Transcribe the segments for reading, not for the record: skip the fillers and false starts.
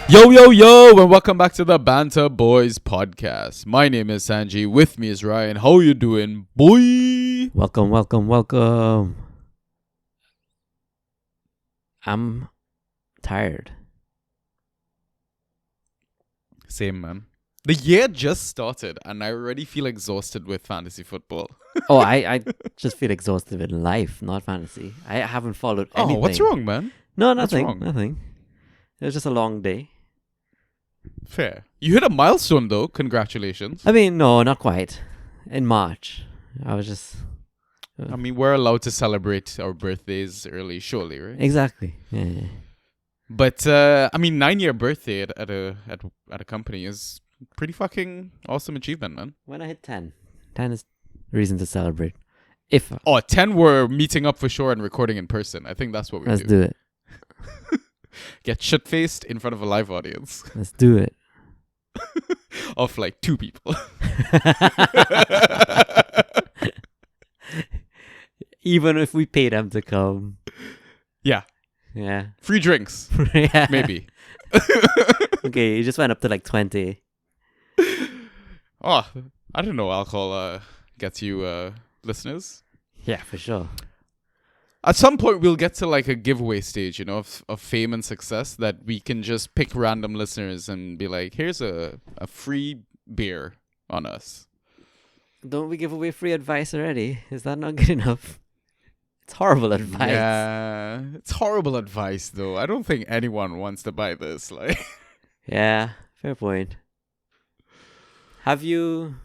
Yo, yo, yo, and welcome back to the Banter Boys podcast. My name is Sanji. With me is Ryan. How you doing, boy? Welcome. I'm tired. Same, man. The year just started, and I already feel exhausted with fantasy football. I just feel exhausted with life, not fantasy. I haven't followed anything. Oh, what's wrong, man? No, nothing. What's wrong? Nothing. It was just a long day. Fair. You hit a milestone, though. Congratulations. I mean, no, not quite. In March, I was just... I mean, we're allowed to celebrate our birthdays early, surely, right? Exactly. Yeah. But, I mean, 9-year birthday at a company is pretty fucking awesome achievement, man. When I hit 10. 10 is reason to celebrate. If... Oh, 10 we're meeting up for sure and recording in person. I think that's what we Let's do it. Get shit-faced in front of a live audience. Let's do it. Of like 2 people. Even if we pay them to come. Yeah. Yeah. Free drinks. Yeah. Maybe. Okay, you just went up to like 20. Oh, I don't know. Alcohol gets you listeners. Yeah, for sure. At some point, we'll get to like a giveaway stage, of fame and success that we can just pick random listeners and be like, here's a free beer on us. Don't we give away free advice already? Is that not good enough? It's horrible advice. Yeah, it's horrible advice, though. I don't think anyone wants to buy this. Like, Yeah, fair point. Have you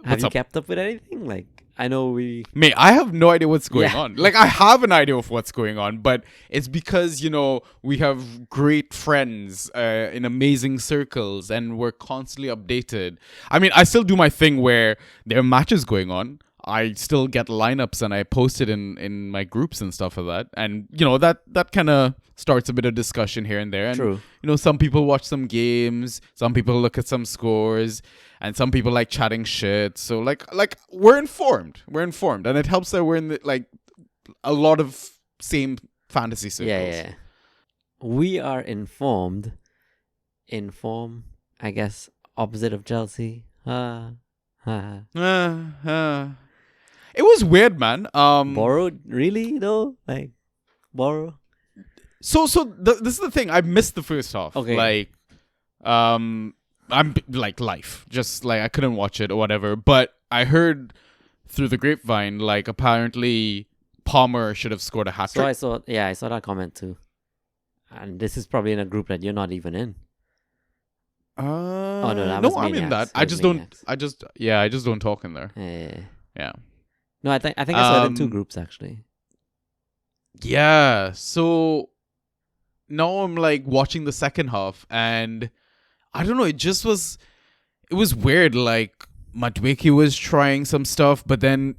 up? kept up with anything? Like, I know we... Mate, I have no idea what's going Yeah. on. Like, I have an idea of what's going on, but it's because, we have great friends in amazing circles and we're constantly updated. I mean, I still do my thing where there are matches going on. I still get lineups and I post it in my groups and stuff like that. And, that kind of starts a bit of discussion here and there. And, True. some people watch some games, some people look at some scores, and some people like chatting shit. So, like we're informed. We're informed. And it helps that we're in, a lot of same fantasy circles. Yeah. We are informed. Inform, I guess, opposite of Chelsea. It was weird, man. Borrowed? Really, though? Like, borrow? So this is the thing. I missed the first half. Okay. I'm like life. Just like I couldn't watch it or whatever. But I heard through the grapevine, like apparently Palmer should have scored a hat trick. So I saw that comment too. And this is probably in a group that you're not even in. No, that was I'm in that. Maniacs. I just don't talk in there. Yeah. No, I think I saw it in 2 groups actually. Yeah. So now I'm like watching the second half and I don't know, it was weird. Like Madueke was trying some stuff, but then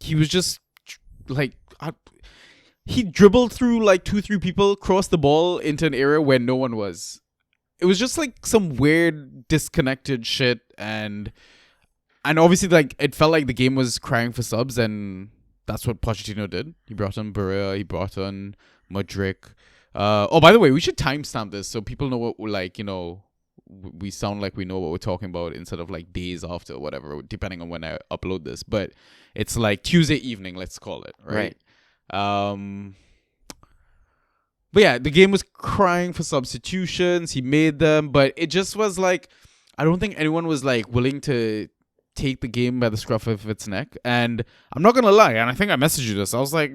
he was just like he dribbled through like 2-3 people, crossed the ball into an area where no one was. It was just like some weird disconnected shit and obviously like it felt like the game was crying for subs and that's what Pochettino did. He brought on Barrea, he brought on Mudryk. By the way, we should timestamp this so people know what we sound like we know what we're talking about instead of like days after or whatever, depending on when I upload this. But it's like Tuesday evening, let's call it, right? But yeah, the game was crying for substitutions. He made them, but it just was like, I don't think anyone was like willing to take the game by the scruff of its neck. And I'm not going to lie, and I think I messaged you this. I was like,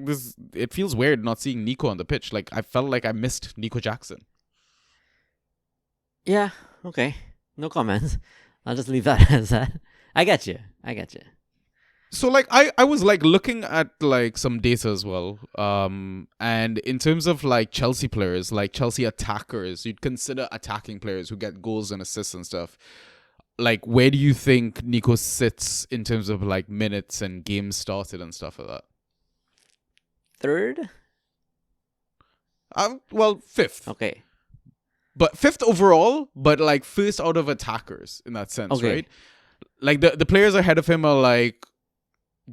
it feels weird not seeing Nico on the pitch. Like, I felt like I missed Nico Jackson. Yeah, okay. No comments. I'll just leave that as that. I get you. So like I was like looking at like some data as well. And in terms of like Chelsea players, like Chelsea attackers, you'd consider attacking players who get goals and assists and stuff. Like where do you think Nico sits in terms of like minutes and games started and stuff like that? 3rd? Well, 5th. Okay. But 5th overall, but like first out of attackers in that sense, Okay. right? Like the players ahead of him are like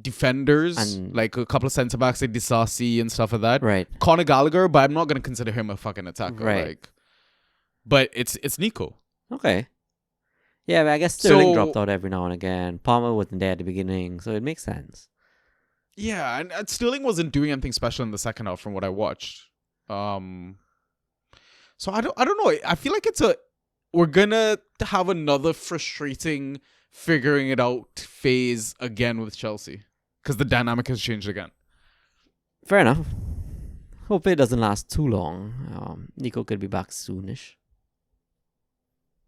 defenders, And- like a couple of centre backs like Disasi and stuff like that. Right. Conor Gallagher, but I'm not gonna consider him a fucking attacker. Right. Like, but it's Nico. Okay. Yeah, but I guess Sterling So dropped out every now and again. Palmer wasn't there at the beginning, so it makes sense. yeah, and Sterling wasn't doing anything special in the second half from what I watched. So I don't know. I feel like we're gonna have another frustrating figuring it out phase again with Chelsea because the dynamic has changed again. Fair enough. Hope it doesn't last too long. Nico could be back soonish.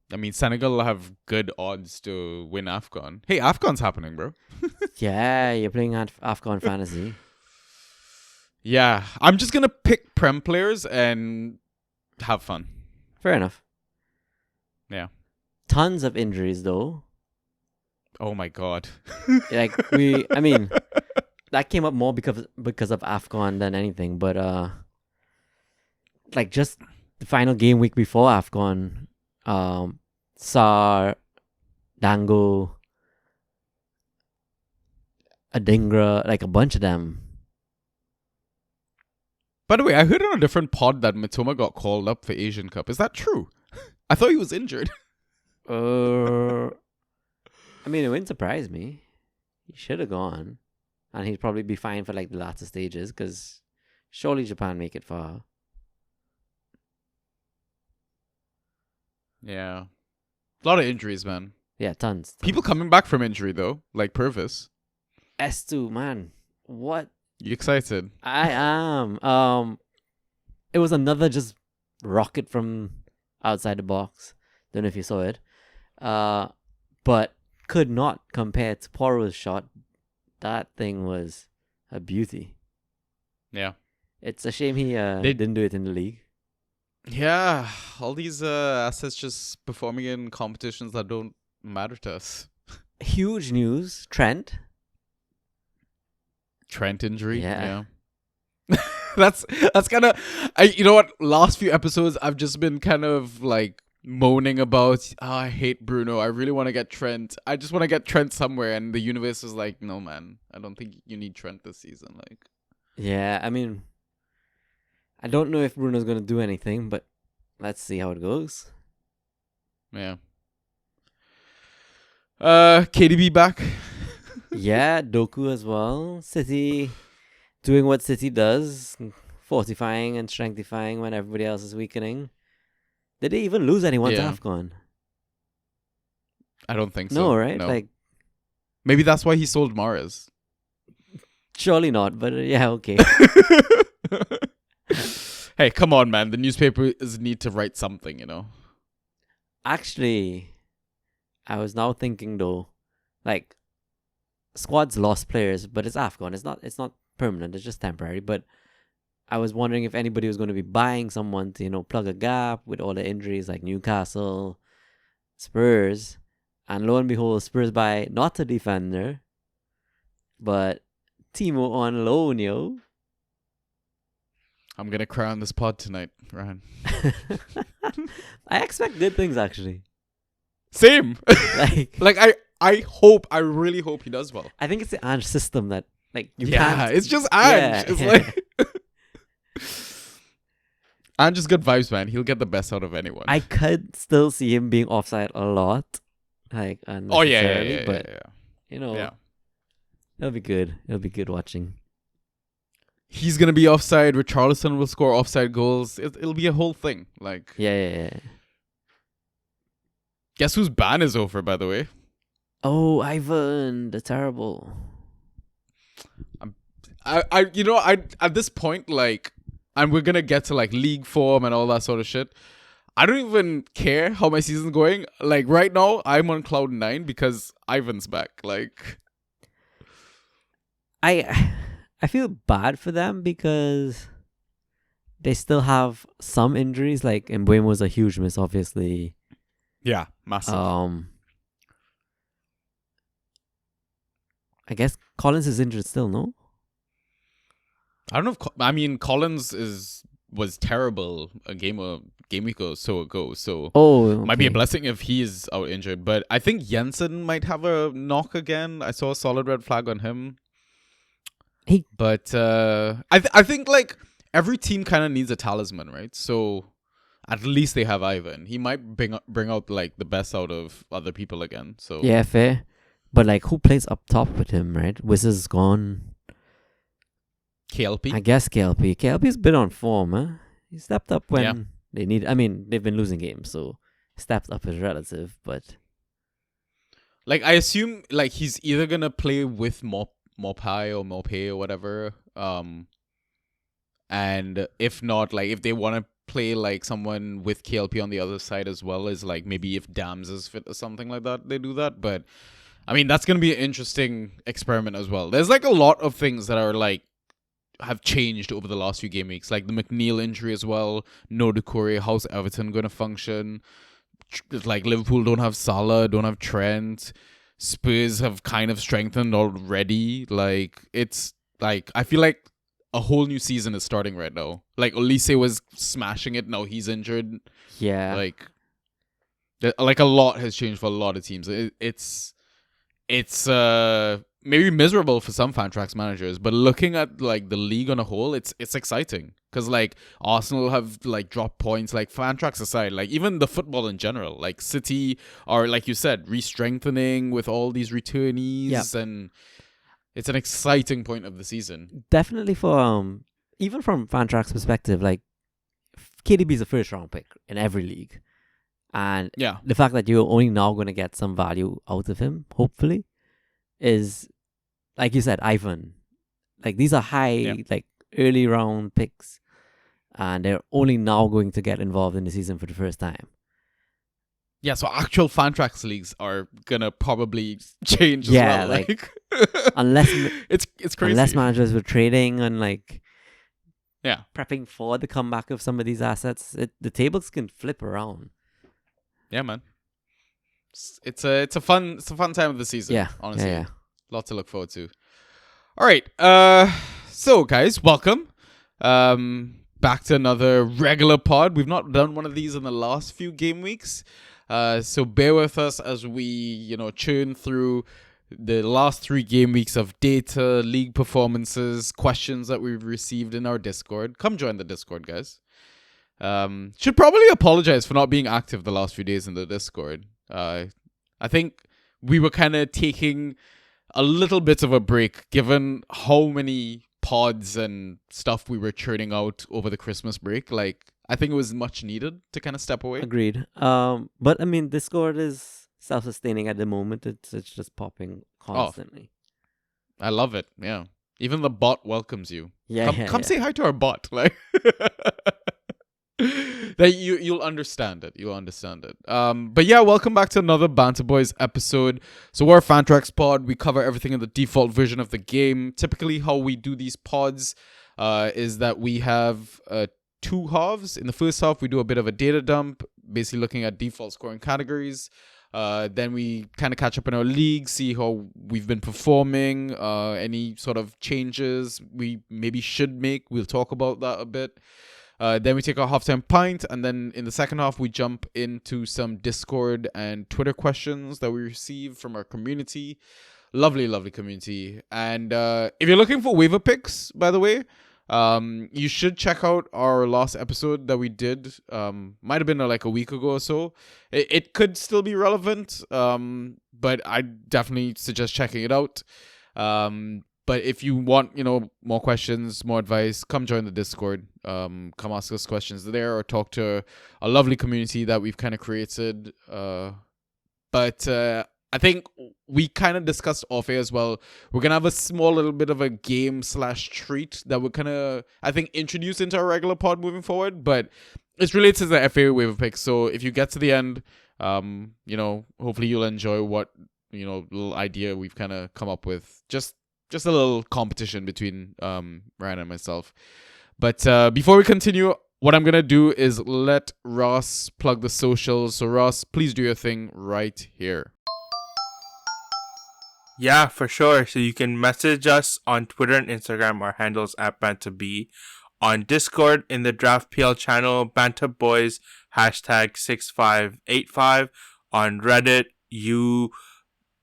I mean, Senegal have good odds to win AFCON. Hey, AFCON's happening, bro. Yeah, you're playing AFCON Fantasy. Yeah, I'm just gonna pick Prem players and have fun. Fair enough. Yeah. Tons of injuries though. Oh my god. Like I mean, that came up more because of AFCON than anything. But like just the final game week before AFCON, Sar, Dango, Adingra, like a bunch of them. By the way, I heard on a different pod that Mitoma got called up for Asian Cup. Is that true? I thought he was injured. I mean, it wouldn't surprise me. He should have gone, and he'd probably be fine for like the latter stages because surely Japan make it far. Yeah. A lot of injuries, man. Yeah, tons. People coming back from injury, though, like Purvis. S2, man. What? You excited? I am. It was another just rocket from outside the box. Don't know if you saw it. But could not compare to Poro's shot. That thing was a beauty. Yeah. It's a shame he didn't do it in the league. Yeah. All these assets just performing in competitions that don't matter to us. Huge news. Trent injury. Yeah. that's kind of, you know what? Last few episodes, I've just been kind of like moaning about, I hate Bruno. I really want to get Trent. I just want to get Trent somewhere. And the universe is like, no, man. I don't think you need Trent this season. Like, yeah, I mean, I don't know if Bruno's going to do anything, but let's see how it goes. Yeah. KDB back. Yeah, Doku as well. City doing what City does, fortifying and strengthifying when everybody else is weakening. Did they even lose anyone to AFCON? I don't think so. No, right? No. Like, maybe that's why he sold Mahrez. Surely not, but yeah, okay. Hey, come on, man. The newspapers need to write something, you know? Actually, I was now thinking though, like, squad's lost players, but it's AFCON. It's not permanent. It's just temporary. But I was wondering if anybody was going to be buying someone to, plug a gap with all the injuries like Newcastle, Spurs. And lo and behold, Spurs buy not a defender, but Timo on loan, yo. I'm going to cry on this pod tonight, Ryan. I expect good things, actually. Same. Like I really hope he does well. I think it's the Ange system that, like, you yeah, can't... it's just Ange. Yeah, it's yeah. like... Ange is good vibes, man. He'll get the best out of anyone. I could still see him being offside a lot. Like, oh, yeah. But, Yeah. It'll be good. It'll be good watching. He's going to be offside. Richarlison will score offside goals. It'll be a whole thing. Like, Yeah. guess whose ban is over, by the way? Oh, Ivan, the terrible. I at this point, like, and we're gonna get to like league form and all that sort of shit. I don't even care how my season's going. Like right now, I'm on cloud 9 because Ivan's back. Like, I feel bad for them because they still have some injuries. Like Mbeumo's a huge miss, obviously. yeah, massive. I guess Collins is injured still, no? I don't know if Collins was terrible a game week or so ago. So might be a blessing if he is out injured. But I think Jensen might have a knock again. I saw a solid red flag on him. But I think like every team kind of needs a talisman, right? So at least they have Ivan. He might bring out like the best out of other people again. So Yeah, fair. But like, who plays up top with him, right? Wiz is gone. KLP. I guess KLP. KLP's been on form, huh? He stepped up when Yeah. they need. I mean, they've been losing games, so stepped up is relative. But Like I assume like he's either gonna play with Mopai or Mopay or whatever. And if not, like if they want to play like someone with KLP on the other side as well, as like maybe if Dams is fit or something like that, they do that. But I mean that's gonna be an interesting experiment as well. There's like a lot of things that are like have changed over the last few game weeks, like the McNeil injury as well. No Doucouré, how's Everton gonna function? Like Liverpool don't have Salah, don't have Trent. Spurs have kind of strengthened already. Like it's like I feel like a whole new season is starting right now. Like Olise was smashing it, now he's injured. yeah, Like a lot has changed for a lot of teams. It's maybe miserable for some Fantrax managers, but looking at like the league on a whole, it's exciting because like Arsenal have like dropped points. Like Fantrax aside, like even the football in general, like City are, like you said, re-strengthening with all these returnees, and it's an exciting point of the season. definitely for even from Fantrax's perspective, like KDB is a first round pick in every league, and Yeah, the fact that you're only now going to get some value out of him, hopefully, is like you said, Ivan. Like these are high, like early round picks, and they're only now going to get involved in the season for the first time. yeah. So actual Fantrax leagues are gonna probably change as Yeah, well. like unless it's crazy. unless managers were trading and like Yeah. prepping for the comeback of some of these assets, the tables can flip around. Yeah, man. It's a fun time of the season. Yeah, honestly, yeah. lot to look forward to. All right, so guys, welcome, back to another regular pod. We've not done one of these in the last few game weeks, so bear with us as we churn through the last 3 game weeks of data, league performances, questions that we've received in our Discord. Come join the Discord, guys. Should probably apologize for not being active the last few days in the Discord. I think we were kind of taking a little bit of a break given how many pods and stuff we were churning out over the Christmas break. Like, I think it was much needed to kind of step away. Agreed. But I mean, Discord is self-sustaining at the moment. It's just popping constantly. I love it. Yeah. Even the bot welcomes you. Yeah, Come say hi to our bot. Like that you'll understand it. You'll understand it. But yeah, welcome back to another Banter Boys episode. So we're a Fantrax pod. We cover everything in the default version of the game. Typically, how we do these pods is that we have 2 halves. In the first half, we do a bit of a data dump, basically looking at default scoring categories. Then we kind of catch up in our league, see how we've been performing, any sort of changes we maybe should make. We'll talk about that a bit. Then we take our halftime pint, and then in the second half, we jump into some Discord and Twitter questions that we receive from our community. Lovely, lovely community. And if you're looking for waiver picks, by the way, you should check out our last episode that we did. Might have been like a week ago or so. It could still be relevant, but I definitely suggest checking it out. But if you want, more questions, more advice, come join the Discord. Come ask us questions there or talk to a lovely community that we've kind of created. But I think we kind of discussed off air as well. We're going to have a small little bit of a game/treat that we're kind of, I think, introduce into our regular pod moving forward. But it's related to the FA waiver pick. So if you get to the end, hopefully you'll enjoy what, little idea we've kind of come up with. Just a little competition between Ryan and myself. But before we continue, what I'm going to do is let Ross plug the socials. So Ross, please do your thing right here. Yeah, for sure. So you can message us on Twitter and Instagram. Our handles at BantaB. On Discord in the Draft PL channel, Banta Boys #6585. On Reddit,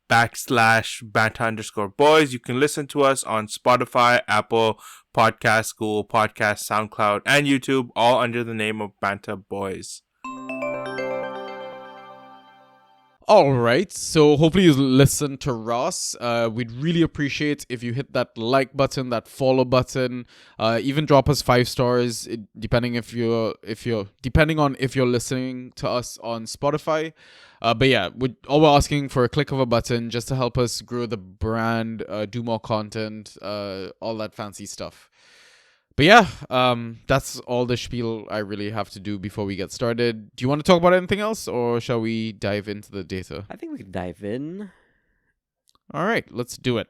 /Banta_boys. You can listen to us on Spotify, Apple Podcast, Google Podcast, SoundCloud, and YouTube, all under the name of Banta Boys. All right, so hopefully you listen to Ross. We'd really appreciate if you hit that like button, that follow button, even drop us 5 stars, depending depending on if you're listening to us on Spotify. But yeah, we're asking for a click of a button just to help us grow the brand, do more content, all that fancy stuff. But yeah, that's all the spiel I really have to do before we get started. Do you want to talk about anything else, or shall we dive into the data? I think we can dive in. All right, let's do it.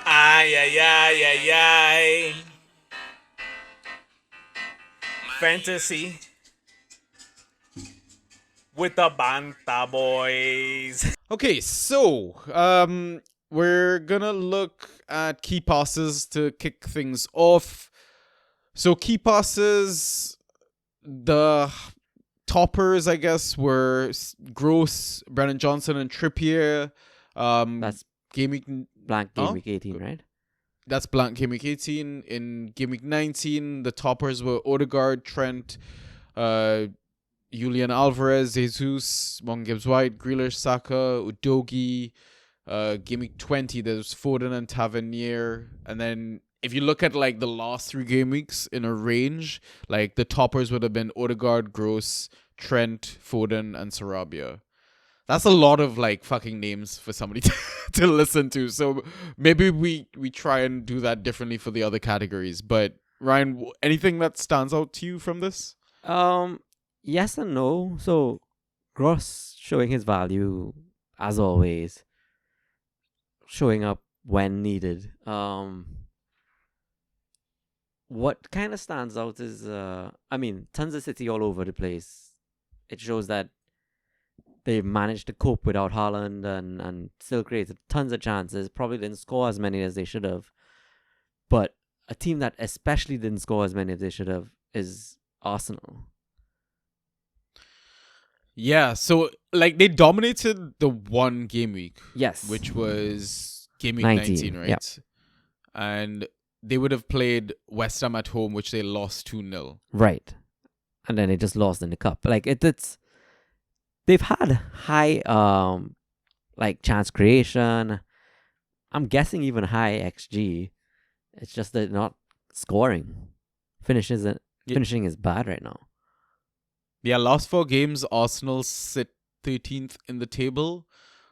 Ay, ay, ay, ay, ay. Fantasy with the Banta Boys. Okay, so we're gonna look at key passes to kick things off. So key passes, the toppers, I guess, were Gross, Brennan Johnson, and Trippier. That's game week, blank game week 18, right? that's blank game week 18. In game week 19, the toppers were Odegaard, Trent, Julian Alvarez, Jesus, Morgan Gibbs-White, Grealish, Saka, Udogi. Game week 20, there's Foden and Tavernier. And then if you look at like the last 3 game weeks in a range, like the toppers would have been Odegaard, Gross, Trent, Foden, and Sarabia. That's a lot of like fucking names for somebody to listen to. So maybe we try and do that differently for the other categories. But Ryan, anything that stands out to you from this? Yes and no. So Gross showing his value as always, showing up when needed. What kind of stands out is tons of City all over the place. It shows that they managed to cope without Haaland and still created tons of chances. Probably didn't score as many as they should have. But a team that especially didn't score as many as they should have is Arsenal. Yeah, so like they dominated the one game week. Yes. Which was game week 19, right? Yep. And they would have played West Ham at home, which they lost 2-0. Right. And then they just lost in the cup. Like it's they've had high chance creation. I'm guessing even high XG. It's just that not scoring. Finishing is bad right now. Yeah, last 4 games, Arsenal sit 13th in the table.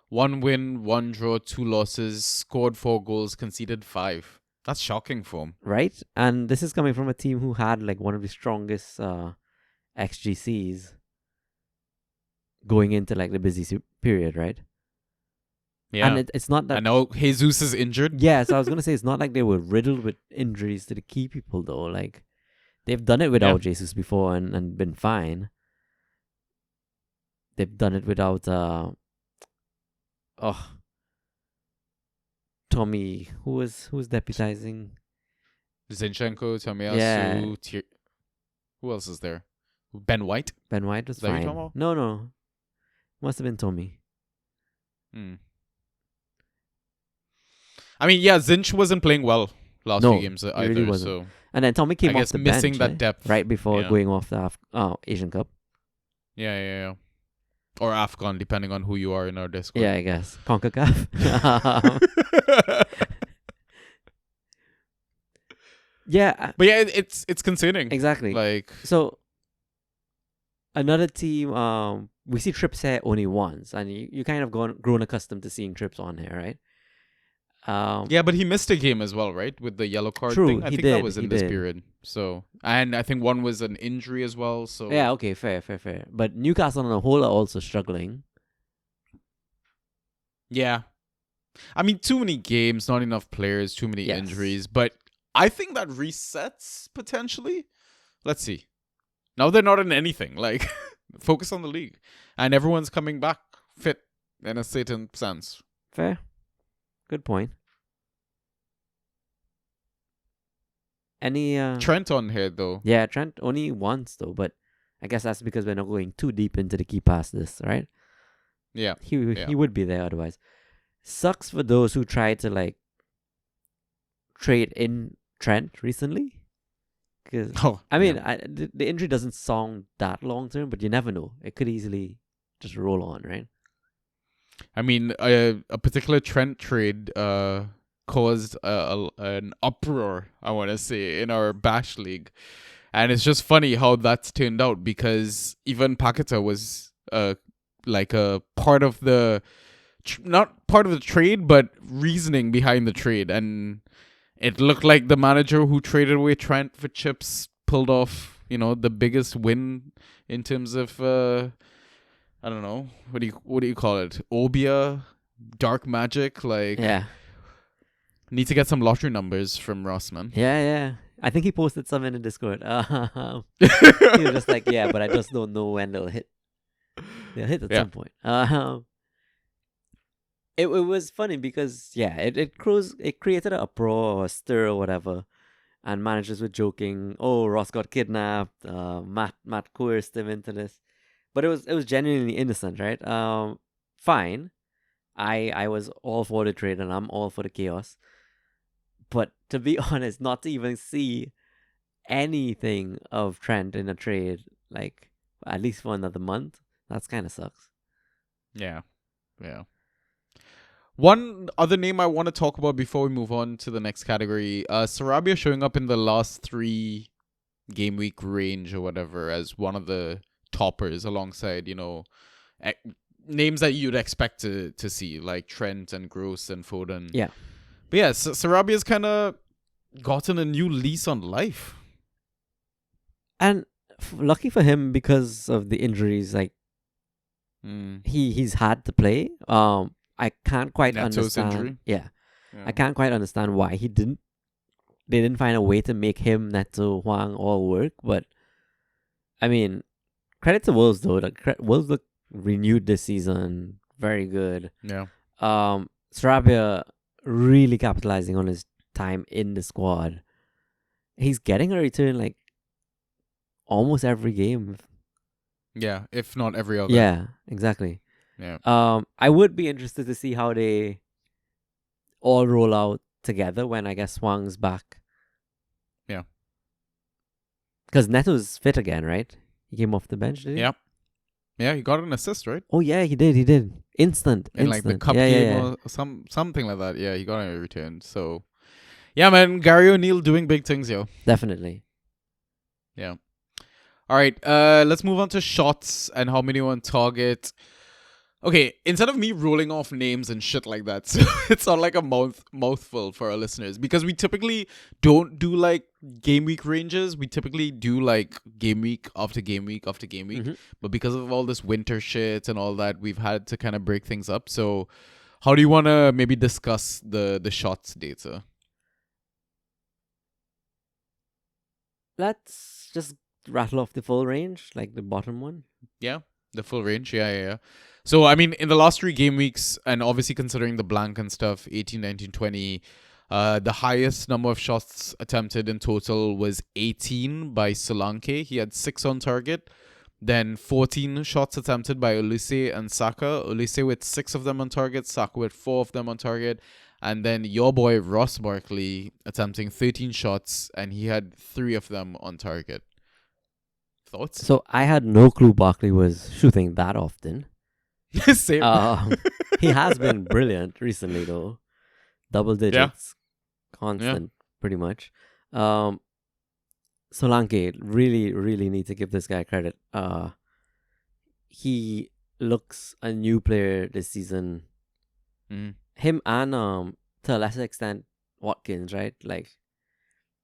1 win, 1 draw, 2 losses, scored 4 goals, conceded 5. That's shocking form. Right? And this is coming from a team who had like one of the strongest XGCs going into like the busy period, right? Yeah. And it's not that... I know Jesus is injured. Yeah, so I was going to say, it's not like they were riddled with injuries to the key people though. Like, they've done it without Jesus before and been fine. They've done it without Tommy, who was deputizing? Zinchenko, Tomiyasu, Yeah. who else is there? Ben White? Ben White was Is that what you're fine. talking about? No. Must have been Tommy. I mean, yeah, Zinch wasn't playing well last No, few games he either. really wasn't. So And then Tommy came I off guess the missing bench, that depth. right before Yeah. going off the Asian Cup. Yeah. Or AFCON, depending on who you are in our Discord. Yeah, I guess. CONCACAF. Yeah, But yeah, it's concerning. exactly. Like, So, another team, we see Trips here only once, and you kind of grown accustomed to seeing Trips on here, right? yeah, but he missed a game as well, right? With the yellow card True, thing. I he think that did, was he in this did. period. So, and I think one was an injury as well. So Yeah, okay, fair. But Newcastle on the whole are also struggling. yeah. I mean, too many games, not enough players, too many Yes. injuries. But I think that resets potentially. Let's see. Now they're not in anything. Like, focus on the league, and everyone's coming back fit in a certain sense. Fair. Good point. Any Trent on here though. Yeah, Trent only once though, but I guess that's because we're not going too deep into the key pass list, right? Yeah. He would be there otherwise. Sucks for those who try to like trade in Trent recently? Because Oh, I mean, yeah. the injury doesn't sound that long term, but you never know. It could easily just roll on, right? I mean, a particular Trent trade caused an uproar, I want to say, in our Bash League. And it's just funny how that's turned out because even Paqueta was like a part of the, not part of the trade, but reasoning behind the trade. And it looked like the manager who traded away Trent for chips pulled off, the biggest win in terms of I don't know, what do you call it? Obia, dark magic. Like, Yeah, need to get some lottery numbers from Rossman. yeah. I think he posted some in the Discord. He was just like, yeah, but I just don't know when they'll hit. They'll hit at Yeah. some point. It was funny because it created an uproar or a stir or whatever, and managers were joking. Oh, Ross got kidnapped. Matt coerced him into this, but it was genuinely innocent, right? Fine. I was all for the trade and I'm all for the chaos, but to be honest, not to even see anything of Trent in a trade, like at least for another month, that's kind of sucks. Yeah. Yeah. One other name I want to talk about before we move on to the next category, Sarabia showing up in the last 3 game week range or whatever as one of the toppers alongside, names that you'd expect to see, like Trent and Gross and Foden. Yeah. But yeah, Sarabia's kind of gotten a new lease on life. And lucky for him because of the injuries, like Mm. he's had to play. I can't quite Neto's understand. injury? Yeah, Yeah. I can't quite understand why they didn't find a way to make him, Neto, Huang all work. But I mean, credit to Wolves though. Wolves look renewed this season, very good. Yeah. Sarabia really capitalizing on his time in the squad. He's getting a return like almost every game. Yeah, if not every other. Yeah, exactly. Yeah. I would be interested to see how they all roll out together when I guess Huang's back. Yeah. Because Neto's fit again, right? He came off the bench, did he? Yep. Yeah, he got an assist, right? Oh yeah, he did. Instant. In like the cup yeah, game yeah. or something like that. Yeah, he got a return. So yeah, man, Gary O'Neill doing big things, yo. Definitely. Yeah. All right, let's move on to shots and how many on target. Okay, instead of me rolling off names and shit like that, so it's not like a mouthful for our listeners, because we typically don't do like game week ranges. We typically do like game week after game week after game week. Mhm. But because of all this winter shit and all that, we've had to kind of break things up. So how do you want to maybe discuss the shots data? Let's just rattle off the full range, like the bottom one. Yeah, the full range. Yeah. So, I mean, in the last 3 game weeks, and obviously considering the blank and stuff, 18, 19, 20, the highest number of shots attempted in total was 18 by Solanke. He had 6 on target. Then 14 shots attempted by Olise and Saka. Olise with 6 of them on target, Saka with 4 of them on target. And then your boy Ross Barkley attempting 13 shots, and he had 3 of them on target. Thoughts? So I had no clue Barkley was shooting that often. Same. He has been brilliant recently though. Double digits. Constant, pretty much. Solanke, really, really need to give this guy credit. He looks a new player this season. Mm. Him and to a lesser extent Watkins, right? Like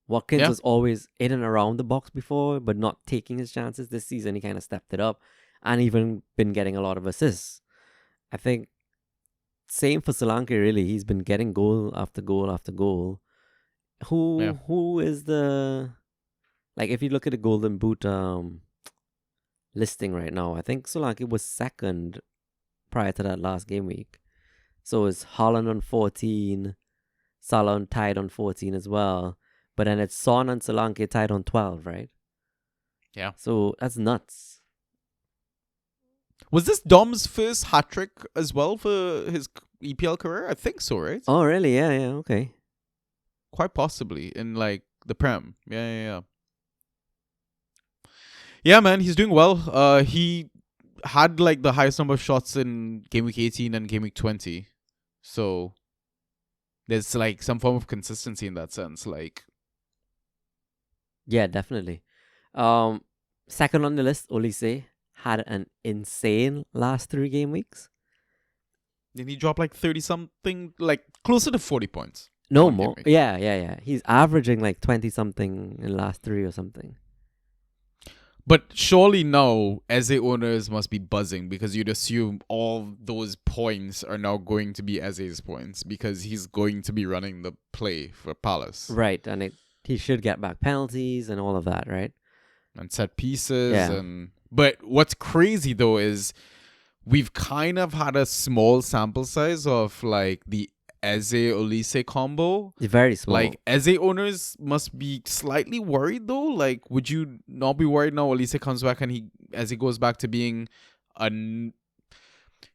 Watkins Yeah. was always in and around the box before, but not taking his chances. This season he kind of stepped it up and even been getting a lot of assists. I think same for Solanke really. He's been getting goal after goal after goal. Who is the, like, if you look at the Golden Boot listing right now, I think Solanke was second prior to that last game week. So it's Haaland on 14, Salah tied on 14 as well. But then it's Son and Solanke tied on 12, right? Yeah. So that's nuts. Was this Dom's first hat trick as well for his EPL career? I think so, right? Oh, really? Yeah, okay. quite possibly in like the Prem. Yeah. Yeah, man, he's doing well. He had like the highest number of shots in game week 18 and game week 20. So there's like some form of consistency in that sense. Like, Yeah, definitely. Second on the list, Olise had an insane last 3 game weeks. did he drop like 30 something, like closer to 40 points? No One game more. week. Yeah. He's averaging like 20 something in last 3 or something. But surely now, Eze owners must be buzzing because you'd assume all those points are now going to be Eze's points because he's going to be running the play for Palace. Right, and he should get back penalties and all of that, right? And set pieces. Yeah. But what's crazy though is we've kind of had a small sample size of like the Eze Olise combo. It's very small. Like Eze owners must be slightly worried though. Like, would you not be worried now? Olise comes back and Eze goes back to being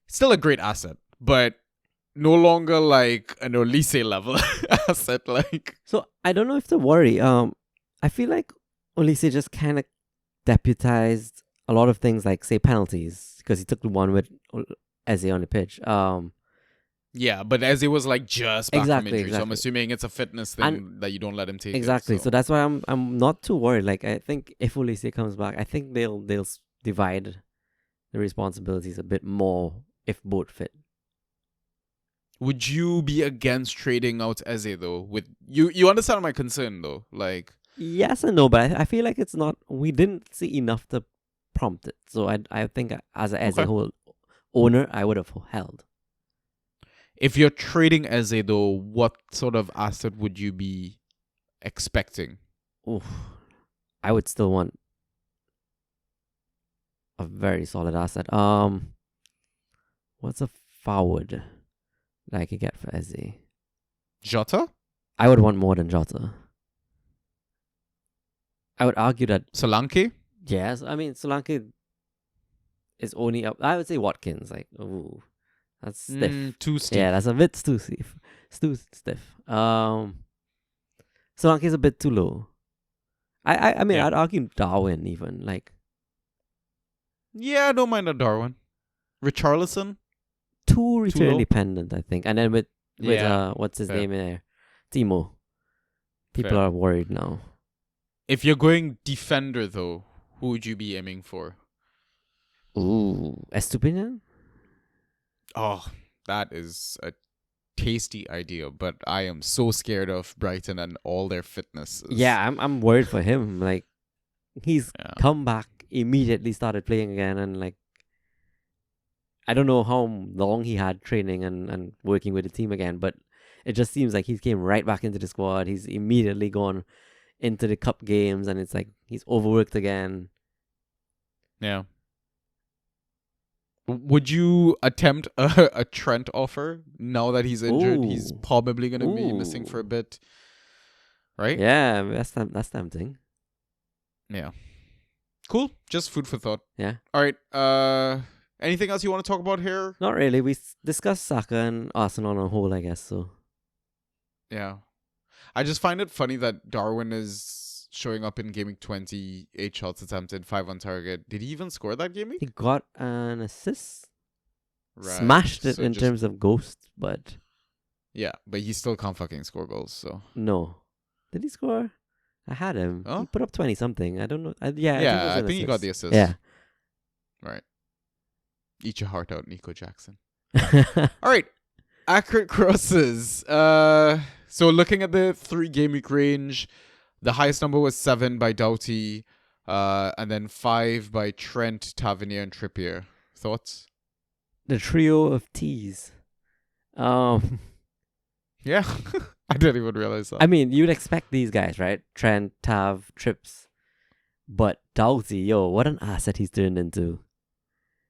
still a great asset, but no longer like an Olise level asset. Like, So I don't know if to worry. I feel like Olise just kind of deputized a lot of things, like say penalties, because he took the one with Eze on the pitch. yeah, but Eze was like just back Exactly, from injury, so I'm exactly. assuming it's a fitness thing And that you don't let him take. Exactly. It, So that's why I'm not too worried. Like I think if Olise comes back, I think they'll divide the responsibilities a bit more if both fit. would you be against trading out Eze though? With you understand my concern though, like. Yes and no, but I feel like it's not. We didn't see enough to prompt it. So I think as a whole owner, I would have held. If you're trading Eze though, what sort of asset would you be expecting? Oof. I would still want a very solid asset. What's a forward that I could get for Eze? Jota? I would want more than Jota. I would argue that Solanke? yes. I mean, Solanke is only up. I would say Watkins. Like, ooh, that's stiff. Too steep. Yeah, that's a bit too stiff. Too stiff. Solanke is a bit too low. I mean, Yeah. I'd argue Darwin even. Like, Yeah, I don't mind a Darwin. Richarlison? too return low? dependent, I think. And then with Yeah, what's his fair. name in there? Timo. People Fair. are worried now. If you're going defender though, who would you be aiming for? Ooh, Estupinian? Oh, that is a tasty idea, but I am so scared of Brighton and all their fitnesses. Yeah, I'm worried for him. Like, he's Yeah. come back, immediately started playing again, and like, I don't know how long he had training and working with the team again, but it just seems like he came right back into the squad. He's immediately gone into the cup games, and it's like he's overworked again. Yeah. Would you attempt a Trent offer now that he's injured? He's Ooh. probably going to be missing for a bit. Right? Yeah, that's tempting. Yeah. Cool. Just food for thought. Yeah. All right. Anything else you want to talk about here? Not really. We discussed Saka and Arsenal on a whole, I guess. So Yeah. I just find it funny that Darwin is showing up in gaming 20, 8 shots attempted, 5 on target. Did he even score that game week? he got an assist, Right. smashed it So in just- terms of ghosts, but Yeah, but he still can't fucking score goals, so. no. Did he score? I had him. Oh? He put up 20 something. I don't know. I Yeah, I think think he got the assist. Yeah. Right. Eat your heart out, Nico Jackson. All right. Accurate crosses. So looking at the 3 game week range, the highest number was 7 by Doughty, and then 5 by Trent, Tavernier, and Trippier. Thoughts? The trio of T's. Yeah. I didn't even realize that. I mean, you'd expect these guys, right? Trent, Tav, Trips. But Doughty, yo, what an asset he's turned into.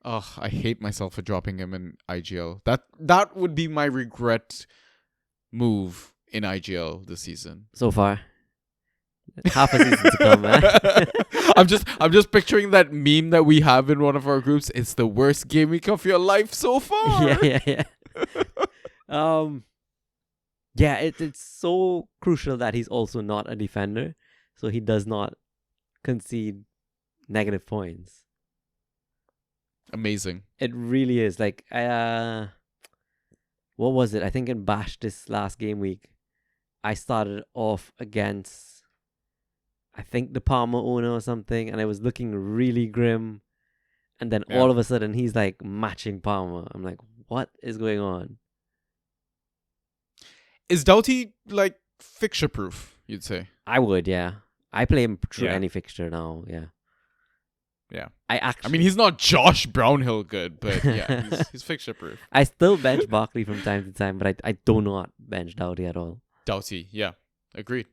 Oh, I hate myself for dropping him in IGL. That would be my regret move in IGL this season. So far. Half a season to come, man. I'm just picturing that meme that we have in one of our groups. It's the worst game week of your life so far. yeah. Yeah, it's so crucial that he's also not a defender, so he does not concede negative points. Amazing. It really is. Like, what was it? I think in Bash this last game week, I started off against, I think, the Palmer owner or something, and I was looking really grim. And then Yeah. all of a sudden, he's like matching Palmer. I'm like, what is going on? Is Doughty like fixture proof? You'd say. I would, yeah. I play him through Yeah. any fixture now, yeah. Yeah. I I actually, mean, he's not Josh Brownhill good, but yeah, he's fixture proof. I still bench Barkley from time to time, but I do not bench Doughty at all. Doughty, yeah, agreed.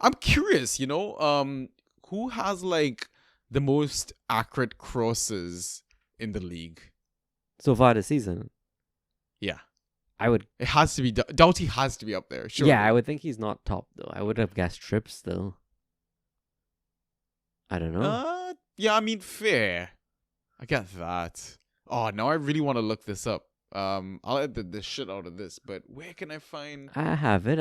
I'm curious, who has like the most accurate crosses in the league? So far this season, Yeah, I would, it has to be Doughty. Has to be up there. Sure. yeah, I would think he's not top though. I would have guessed Trips still. I don't know. Yeah. I mean, fair. I get that. Oh, now I really want to look this up. I'll edit the shit out of this, but where can I find I have it.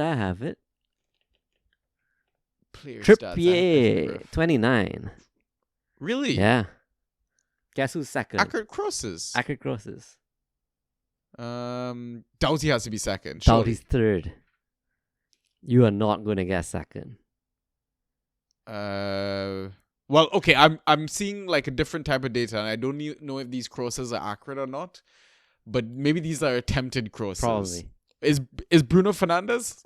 player stats? Trippier, 29. Really? Yeah. Guess who's second? Accurate crosses. Accurate crosses. Doughty has to be second. Surely. Doughty's third. You are not going to guess second. Well, okay. I'm seeing like a different type of data, and I don't know if these crosses are accurate or not. But maybe these are attempted crosses. Probably. Is Bruno Fernandes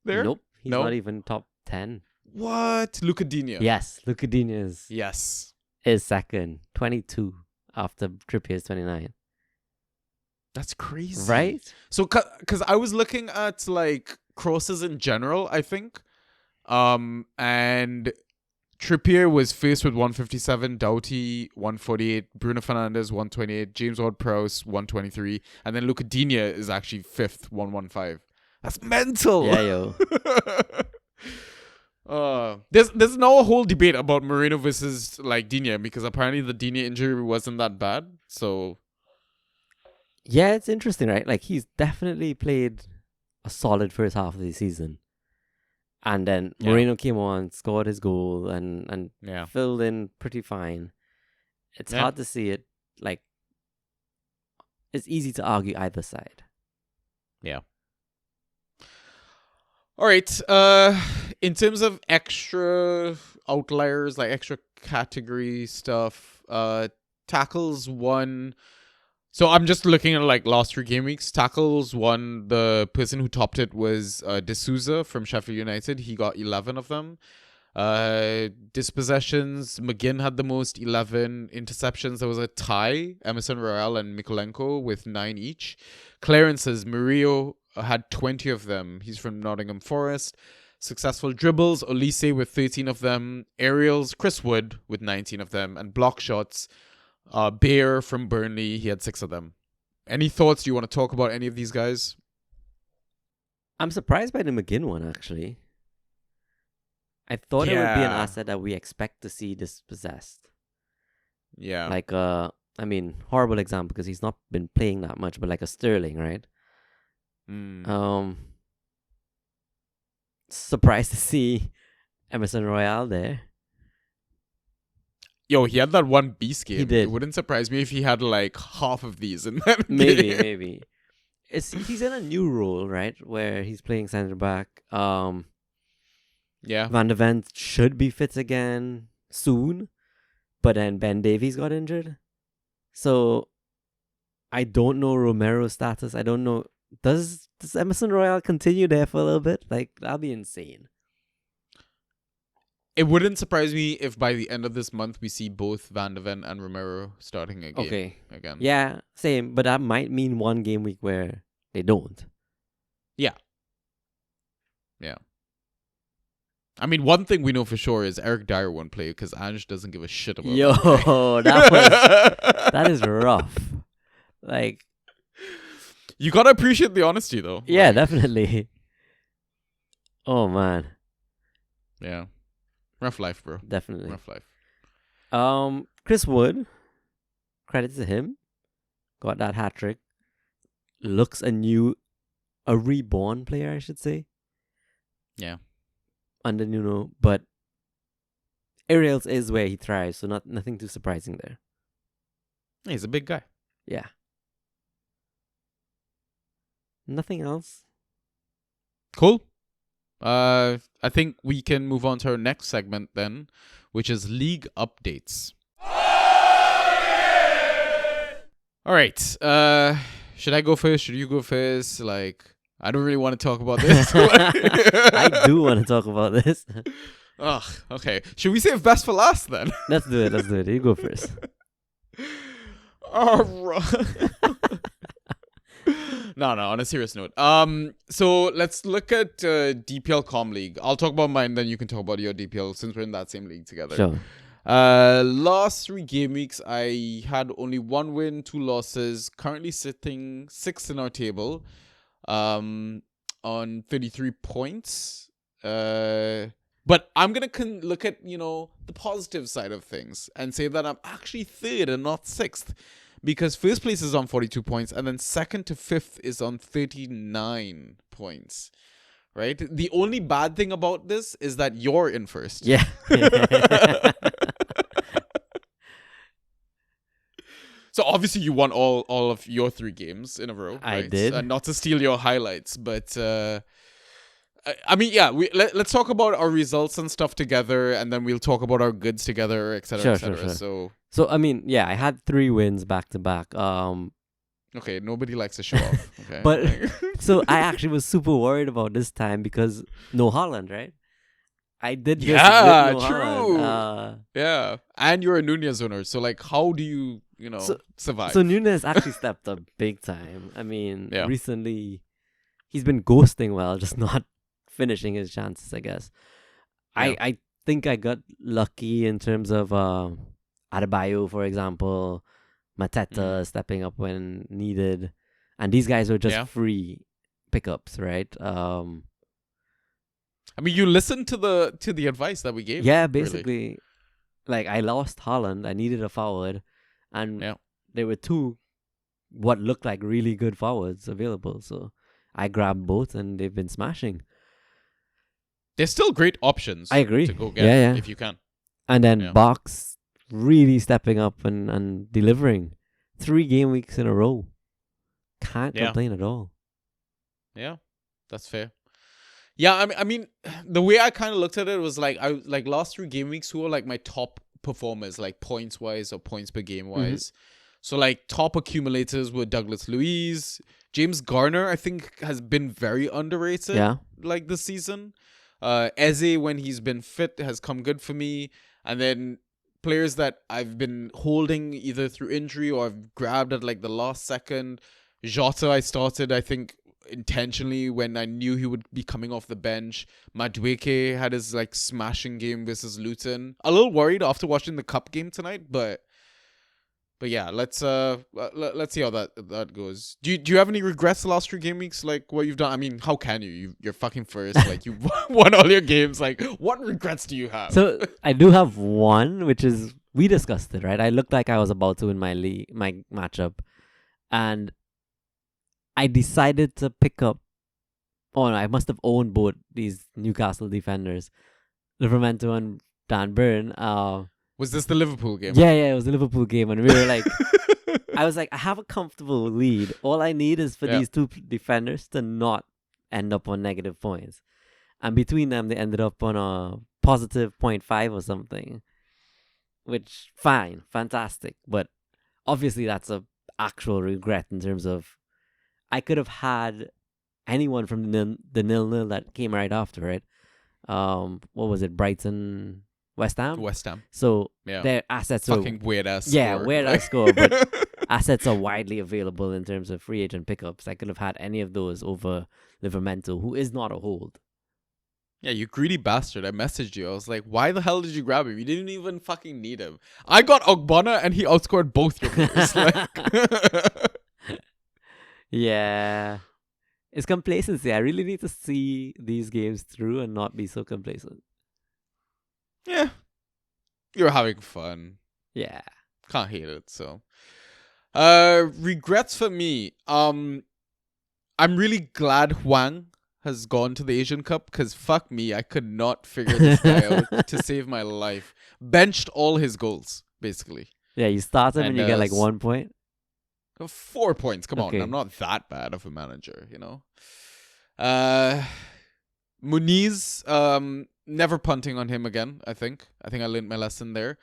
there? Nope. He's No? not even top 10. What? Luca Digne. Yes. Lucadinha Yes. is second. 22 after Trippier's 29. That's crazy. Right? So, because I was looking at like crosses in general, I think, and Trippier was faced with 157, Doughty 148, Bruno Fernandes 128, James Ward-Prowse 123, and then Luca Digne is actually fifth, 115. That's mental. Yeah, yo. There's now a whole debate about Moreno versus like Digne, because apparently the Digne injury wasn't that bad. So Yeah, it's interesting, right? Like, he's definitely played a solid first half of the season. And then Yeah. Moreno came on, scored his goal, and yeah, filled in pretty fine. It's Yeah. hard to see it. Like, it's easy to argue either side. yeah. All right. In terms of extra outliers, like extra category stuff, tackles won. So I'm just looking at like last 3 game weeks. Tackles won. The person who topped it was D'Souza from Sheffield United. He got 11 of them. Dispossessions, McGinn had the most, 11. Interceptions, there was a tie, Emerson Royale and Mikolenko with 9 each. Clearances, Murillo had 20 of them. He's from Nottingham Forest. Successful dribbles, Olise with 13 of them. Aerials, Chris Wood with 19 of them. And block shots, Bayer from Burnley, he had 6 of them. Any thoughts? Do you want to talk about any of these guys? I'm surprised by the McGinn one, actually. I thought it would be an Yeah. asset that we expect to see dispossessed. Yeah. Like, I mean, horrible example because he's not been playing that much, but like a Sterling, right? Surprised to see Emerson Royale there. Yo, he had that one beast game. He did. It wouldn't surprise me if he had like half of these in that Maybe, game. maybe. He's in a new role, right? Where he's playing centre back. Yeah. Van der Ven should be fit again soon, but then Ben Davies got injured. So I don't know Romero's status. I don't know. Does Emerson Royale continue there for a little bit? Like, that'd be insane. It wouldn't surprise me if by the end of this month we see both Van der Ven and Romero starting a game Okay. again. Yeah, same. But that might mean one game week where they don't. Yeah. I mean, one thing we know for sure is Eric Dyer won't play because Ange doesn't give a shit about Yo, him. that is rough. Like, You gotta appreciate the honesty though. yeah, Like, definitely. Oh man, Yeah. Rough life, bro. definitely. Rough life. Chris Wood, credit to him, got that hat trick. Looks a new a reborn player, I should say, Yeah. under Nuno, but aerials is where he thrives, so nothing too surprising there. He's a big guy. Yeah. Nothing else. Cool. I think we can move on to our next segment then, which is league updates. All right. Should I go first? Should you go first? Like, I don't really want to talk about this. I do want to talk about this. Ugh. Okay. Should we save best for last then? Let's do it. You go first. All right. No, on a serious note. So let's look at DPL Com League. I'll talk about mine, then you can talk about your DPL since we're in that same league together. Sure. Last 3 game weeks, I had only 1 win, 2 losses. Currently sitting 6th in our table, on 33 points. But I'm gonna look at the positive side of things and say that I'm actually 3rd and not 6th. Because first place is on 42 points, and then 2nd to 5th is on 39 points. Right? The only bad thing about this is that you're in first. Yeah. So obviously you won all of your 3 games in a row. I right? did. Not to steal your highlights, but I mean, yeah. Let's talk about our results and stuff together, and then we'll talk about our goods together, etc., Sure. etc. So I mean, yeah, I had 3 wins back to back. Okay, nobody likes to show off. Okay, But so I actually was super worried about this time because no Holland, right? I did this Yeah, with no true. Holland. yeah, and you're a Nunez owner, so like, how do you survive? So Nunes actually stepped up big time. I mean, Yeah. recently he's been ghosting well, just not finishing his chances, I guess. Yeah. I think I got lucky in terms of Adebayo, for example, Mateta stepping up when needed. And these guys were just Yeah. free pickups, right? I mean, you listened to the advice that we gave. Yeah, really. basically, like I lost Holland. I needed a forward, and Yeah. there were 2 what looked like really good forwards available. So I grabbed both, and they've been smashing. There's still great options. I agree. To go get Yeah. if you can. And then Yeah. Box really stepping up and delivering 3 game weeks in a row. Can't Yeah. complain at all. Yeah, that's fair. Yeah, I mean, the way I kind of looked at it was like last 3 game weeks, who were like my top performers, like points wise or points per game wise. So like top accumulators were Douglas Luiz, James Garner. I think has been very underrated. Yeah. Like this season. Eze, when he's been fit, has come good for me. And then players that I've been holding either through injury or I've grabbed at like the last second. Jota, I started, I think, intentionally when I knew he would be coming off the bench. Madueke had his like smashing game versus Luton. A little worried after watching the cup game tonight, but yeah, let's see how that goes. Do you have any regrets the last 3 game weeks, like what you've done? I mean, how can you? You're fucking first. Like you won all your games. Like what regrets do you have? So I do have one, which is we discussed it, right? I looked like I was about to win my matchup, and I decided to pick up. Oh no, I must have owned both these Newcastle defenders, Livramento and Dan Burn. Was this the Liverpool game? Yeah, it was a Liverpool game, and we were like, I was like, I have a comfortable lead. All I need is for these 2 defenders to not end up on negative points, and between them, they ended up on a positive 0.5 or something, which fine, fantastic, but obviously that's a actual regret in terms of I could have had anyone from the 0-0 that came right after it. What was it? Brighton, West Ham. West Ham. So Yeah. their assets Fucking weird ass. yeah, score. weird ass score, but assets are widely available in terms of free agent pickups. I could have had any of those over Livramento, who is not a hold. Yeah, you greedy bastard. I messaged you. I was like, why the hell did you grab him? You didn't even fucking need him. I got Ogbonna and he outscored both your players. Like, Yeah. It's complacency. I really need to see these games through and not be so complacent. yeah. You're having fun. Yeah. Can't hate it, so. Regrets for me. I I'm really glad Huang has gone to the Asian Cup because fuck me, I could not figure this guy out to save my life. Benched all his goals, basically. Yeah, you start him and And you get like 1 point. 4 points. Come on, Okay. I'm not that bad of a manager, you know. Muniz, never punting on him again. I think I learned my lesson there.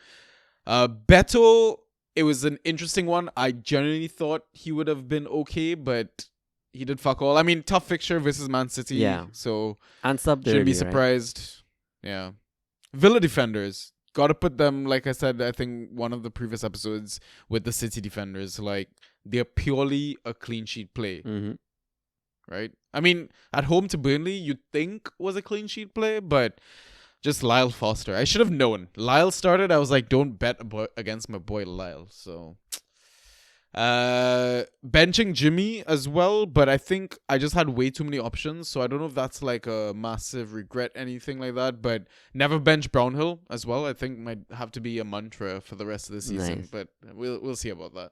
Beto, it was an interesting one. I genuinely thought he would have been okay, but he did fuck all. I mean, tough fixture versus Man City. Yeah. So And subbed shouldn't be early, right? surprised. Yeah. Villa defenders. Gotta put them, like I said, I think one of the previous episodes with the City defenders. Like, they're purely a clean sheet play, Mm-hmm. right? I mean, at home to Burnley, you'd think was a clean sheet play, but just Lyle Foster. I should have known. Lyle started, I was like, don't bet against my boy Lyle. So, benching Jimmy as well, but I think I just had way too many options, so I don't know if that's like a massive regret, anything like that, but never bench Brownhill as well. I think might have to be a mantra for the rest of the season, Nice. but we'll see about that.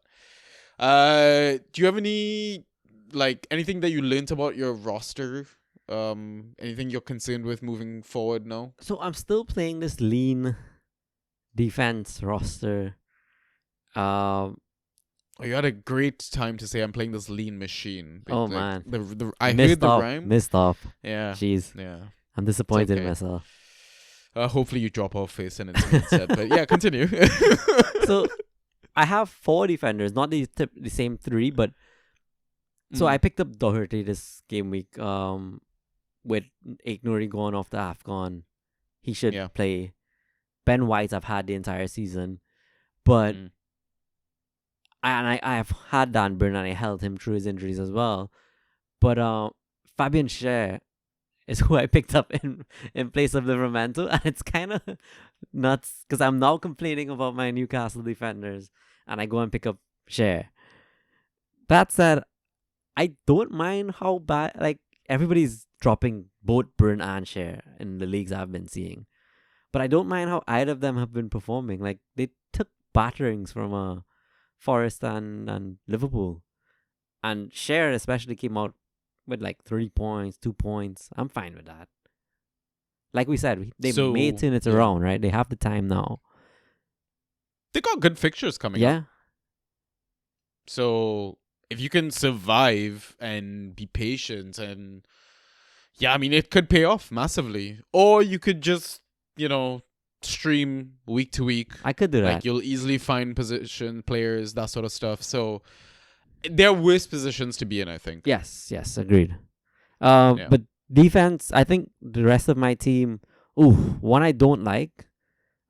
Do you have any, like, anything that you learned about your roster? Anything you're concerned with moving forward now? So I'm still playing this lean defense roster. Oh, you had a great time to say I'm playing this lean machine. Oh, Like, man. I missed heard the off, rhyme. Missed off. Yeah, Jeez. yeah. I'm disappointed in okay. myself. Hopefully you drop off face and it's instead. But yeah, continue. So I have 4 defenders, not the same 3, but so I picked up Doherty this game week. With Ignori going off the AFCON, he should Yeah. play. Ben White I've had the entire season, but I have had Dan Burn and I held him through his injuries as well. But Fabian Schär is who I picked up in place of Livramento, and it's kind of nuts because I'm now complaining about my Newcastle defenders, and I go and pick up Schär. That said, I don't mind how bad, like, everybody's dropping both Burn and Schär in the leagues I've been seeing, but I don't mind how either of them have been performing. Like, they took batterings from Forest and Liverpool, and Schär especially came out with like 3 points, 2 points. I'm fine with that. Like we said, they may turn it around, right? They have the time now. They got good fixtures coming up. Yeah. So if you can survive and be patient, and yeah, I mean, it could pay off massively. Or you could just, stream week to week. I could do that. Like, you'll easily find position players, that sort of stuff. So there are worse positions to be in, I think. Yes, agreed. But defense, I think the rest of my team, one I don't like,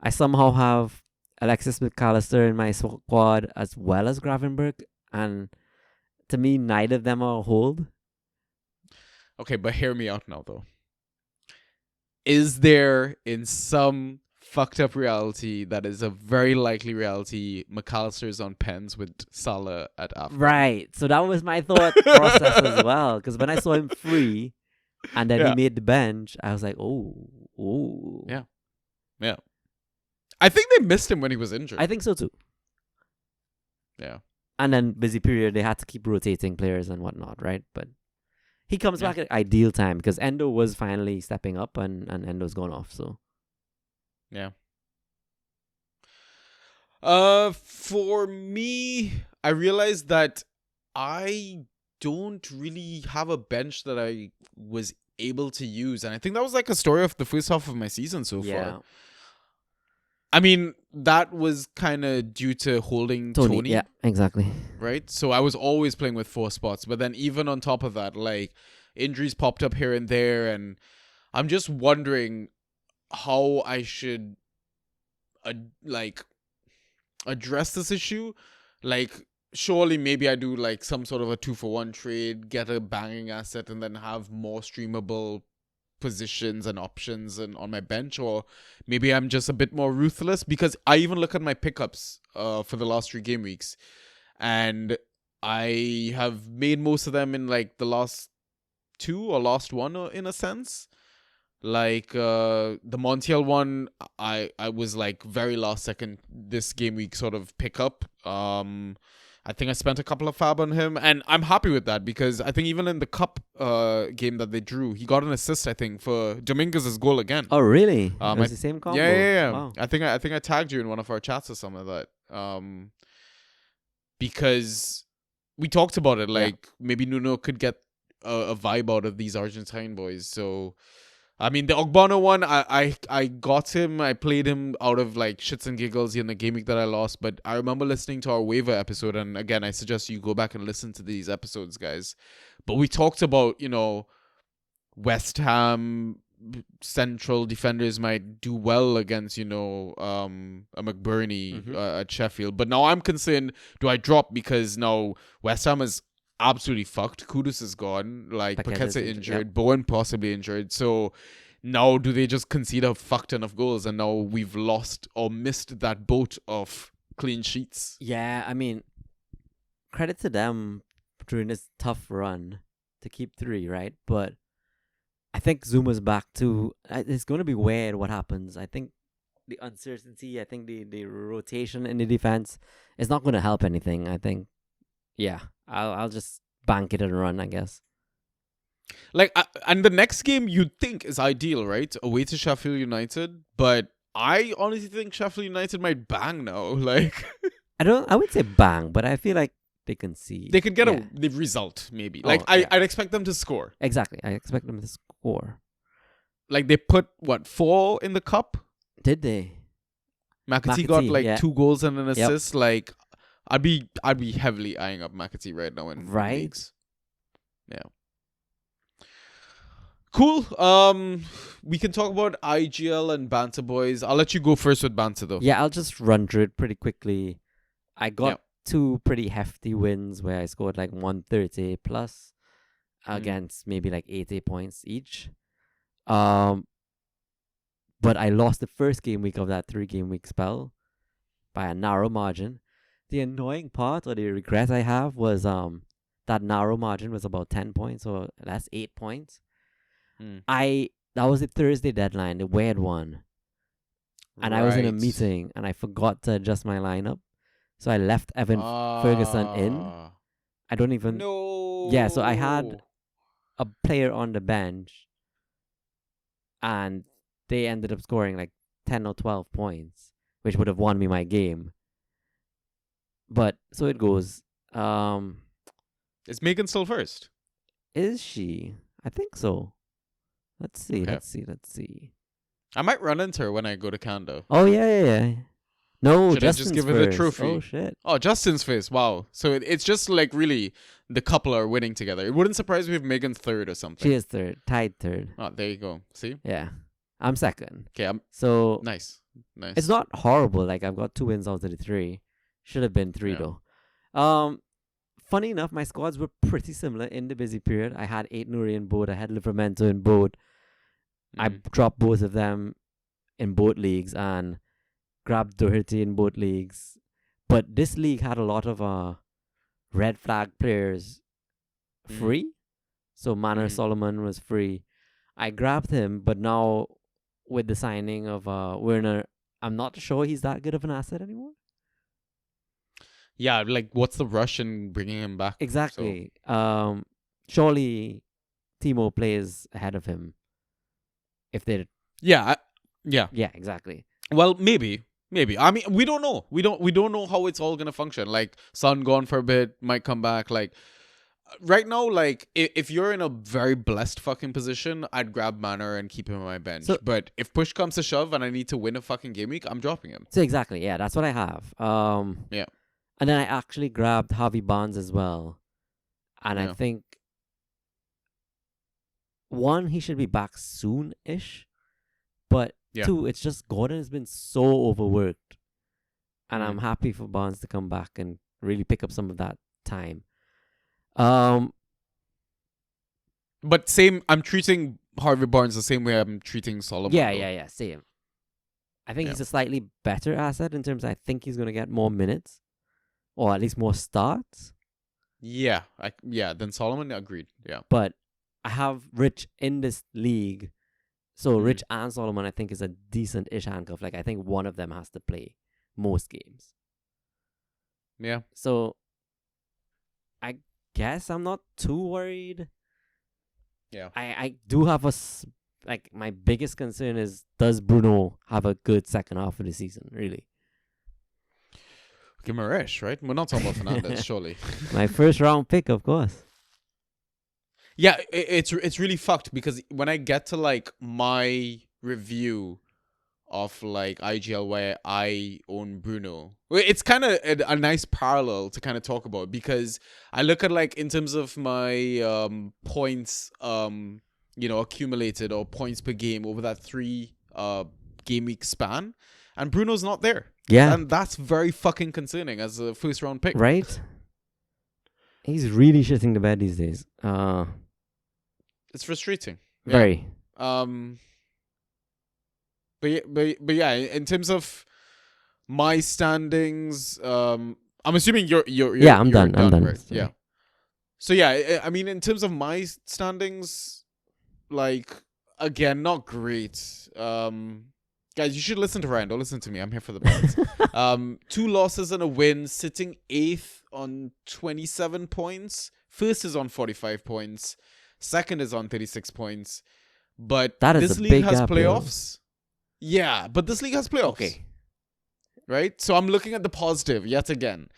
I somehow have Alexis McAllister in my squad as well as Gravenberg, and to me, neither of them are a hold. Okay, but hear me out now, though. Is there, in some fucked up reality that is a very likely reality, McAllister's on pens with Salah at AFCON? Right. So that was my thought process as well. Because when I saw him free and then he made the bench, I was like, oh. Yeah. I think they missed him when he was injured. I think so too. Yeah. And then busy period, they had to keep rotating players and whatnot, right? But he comes back at ideal time because Endo was finally stepping up and Endo's gone off. So yeah. For me, I realized that I don't really have a bench that I was able to use, and I think that was like a story of the first half of my season so far. I mean, that was kind of due to holding Tony. Yeah, exactly. Right? So I was always playing with 4 spots. But then even on top of that, like, injuries popped up here and there. And I'm just wondering how I should, address this issue. Like, surely maybe I do, like, some sort of a 2-for-1 trade, get a banging asset, and then have more streamable positions and options and on my bench, or maybe I'm just a bit more ruthless, because I even look at my pickups for the last 3 game weeks, and I have made most of them in like the last 2 or last 1 in a sense. Like the Montiel one, I was like very last second this game week sort of pick up. I think I spent a couple of fab on him, and I'm happy with that because I think even in the cup game that they drew, he got an assist. I think for Dominguez's goal again. Oh, really? It Um, was I- the same combo. Yeah. Wow. I think I tagged you in one of our chats or something like that. Because we talked about it, like maybe Nuno could get a vibe out of these Argentine boys. So, I mean, the Ogbonna one, I got him. I played him out of like shits and giggles in the game week that I lost. But I remember listening to our waiver episode, and again, I suggest you go back and listen to these episodes, guys. But we talked about West Ham central defenders might do well against a McBurney at Sheffield, but now I'm concerned, do I drop because now West Ham is absolutely fucked. Kudus is gone, like Paqueta's Paqueta injured, injured, Bowen possibly injured, so now do they just concede a fuck ton of goals and now we've lost or missed that boat of clean sheets? Yeah, I mean, credit to them during this tough run to keep 3, right? But I think Zuma's back too. It's going to be weird what happens. I think the uncertainty, I think the rotation in the defense is not going to help anything. I think, yeah, I'll just bank it and run, I guess. Like, and the next game you'd think is ideal, right? Away to Sheffield United, but I honestly think Sheffield United might bang now. Like, I would say bang, but I feel like they can see. they could get yeah. the result, maybe. Oh, Like, yeah. I'd expect them to score. Exactly. I expect them to score. Like, they put, 4 in the cup? Did they? McAtee got, McAtee, like, yeah. 2 goals and an Yep. assist. Like, I'd be heavily eyeing up McAtee right now in Right. leagues. Yeah. Cool. We can talk about IGL and Banter Boys. I'll let you go first with Banter, though. Yeah, I'll just run through it pretty quickly. I got Yep. 2 pretty hefty wins where I scored like 130 plus against maybe like 80 points each. But I lost the first game week of that 3-game week spell by a narrow margin. The annoying part or the regret I have was that narrow margin was about 10 points, so that's 8 points. That was the Thursday deadline, the weird one. And I was in a Right. meeting and I forgot to adjust my lineup. So I left Evan Ferguson in. I don't even No. Yeah, so I had a player on the bench and they ended up scoring like 10 or 12 points, which would have won me my game. But so it goes. Is Megan still first? Is she? I think so. Let's see. Okay. Let's see. I might run into her when I go to Canada. Oh yeah. No, Should I just Justin's give her the first. trophy? Oh shit. Oh, Justin's face. Wow. So it's just like really the couple are winning together. It wouldn't surprise me if Megan's third or something. She is third, tied third. Oh, there you go. See? Yeah, I'm second. Okay, So nice. it's not horrible. Like I've got 2 wins out of the 3. Should have been 3 Yeah. though. Funny enough, my squads were pretty similar in the busy period. I had 8 Nuri in both. I had Livramento in both. I dropped both of them in both leagues and grabbed Doherty in both leagues. But this league had a lot of red flag players free. So Manor Solomon was free. I grabbed him, but now with the signing of Werner, I'm not sure he's that good of an asset anymore. Yeah, like what's the rush in bringing him back? Exactly. Surely Timo plays ahead of him. If they Yeah, yeah, exactly. Well, maybe. I mean, we don't know. We don't know how it's all gonna function. Like, Son gone for a bit, might come back. Like, right now, like if you're in a very blessed fucking position, I'd grab Manor and keep him on my bench. So- but if push comes to shove and I need to win a fucking game week, I'm dropping him. So exactly, yeah, that's what I have. Yeah. And then I actually grabbed Harvey Barnes as well. And I Yeah. think one, he should be back soon-ish. But Yeah. 2, it's just Gordon has been so overworked. And I'm happy for Barnes to come back and really pick up some of that time. But same, I'm treating Harvey Barnes the same way I'm treating Solomon. though. Yeah, same. I think Yeah. he's a slightly better asset in terms of I think he's going to get more minutes. Or at least more starts. Yeah, then Solomon agreed. Yeah. But I have Rich in this league. So Rich and Solomon, I think, is a decent-ish handcuff. Like, I think one of them has to play most games. Yeah. So I guess I'm not too worried. Yeah. I do have like my biggest concern is, does Bruno have a good second half of the season? Really, Guimaraes, right? We're not talking about Fernandez, surely. my first round pick, of course. Yeah, it's really fucked because when I get to like my review of like IGL where I own Bruno, it's kind of a nice parallel to kind of talk about because I look at like in terms of my points accumulated or points per game over that 3 game week span, and Bruno's not there. Yeah, And that's very fucking concerning as a first round pick. right. He's really shitting the bed these days. It's frustrating. Yeah. Very. But yeah, in terms of my standings, I'm assuming you're Yeah, I'm you're done. I'm done. right? Sorry. Yeah. So yeah, I mean, in terms of my standings, like again, not great. Guys, you should listen to Ryan. Don't listen to me. I'm here for the points. 2 losses and a win, sitting 8th on 27 points. First is on 45 points. Second is on 36 points. But That is this a league big has gap, yo. playoffs. Yeah, but this league has playoffs. Okay. Right? So I'm looking at the positive yet again.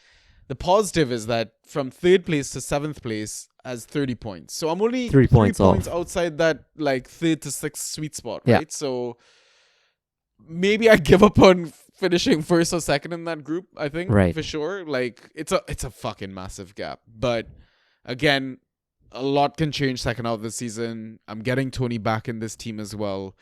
The positive is that from 3rd place to 7th place has 30 points. So I'm only 3 points off. outside that like 3rd to 6th sweet spot, Yeah. right? So maybe I give up on finishing 1st or 2nd in that group, I think, Right. for sure. Like it's a fucking massive gap. But again, a lot can change second half of the season. I'm getting Tony back in this team as well.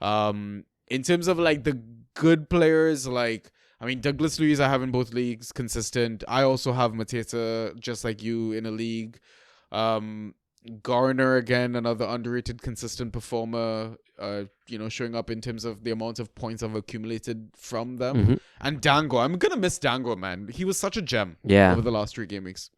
In terms of like the good players, like I mean Douglas Luiz I have in both leagues, consistent. I also have Mateta just like you in a league. Garner again, another underrated consistent performer, showing up in terms of the amount of points I've accumulated from them. Mhm. And Dango, I'm gonna miss Dango, man. He was such a gem Yeah. over the last 3 game weeks.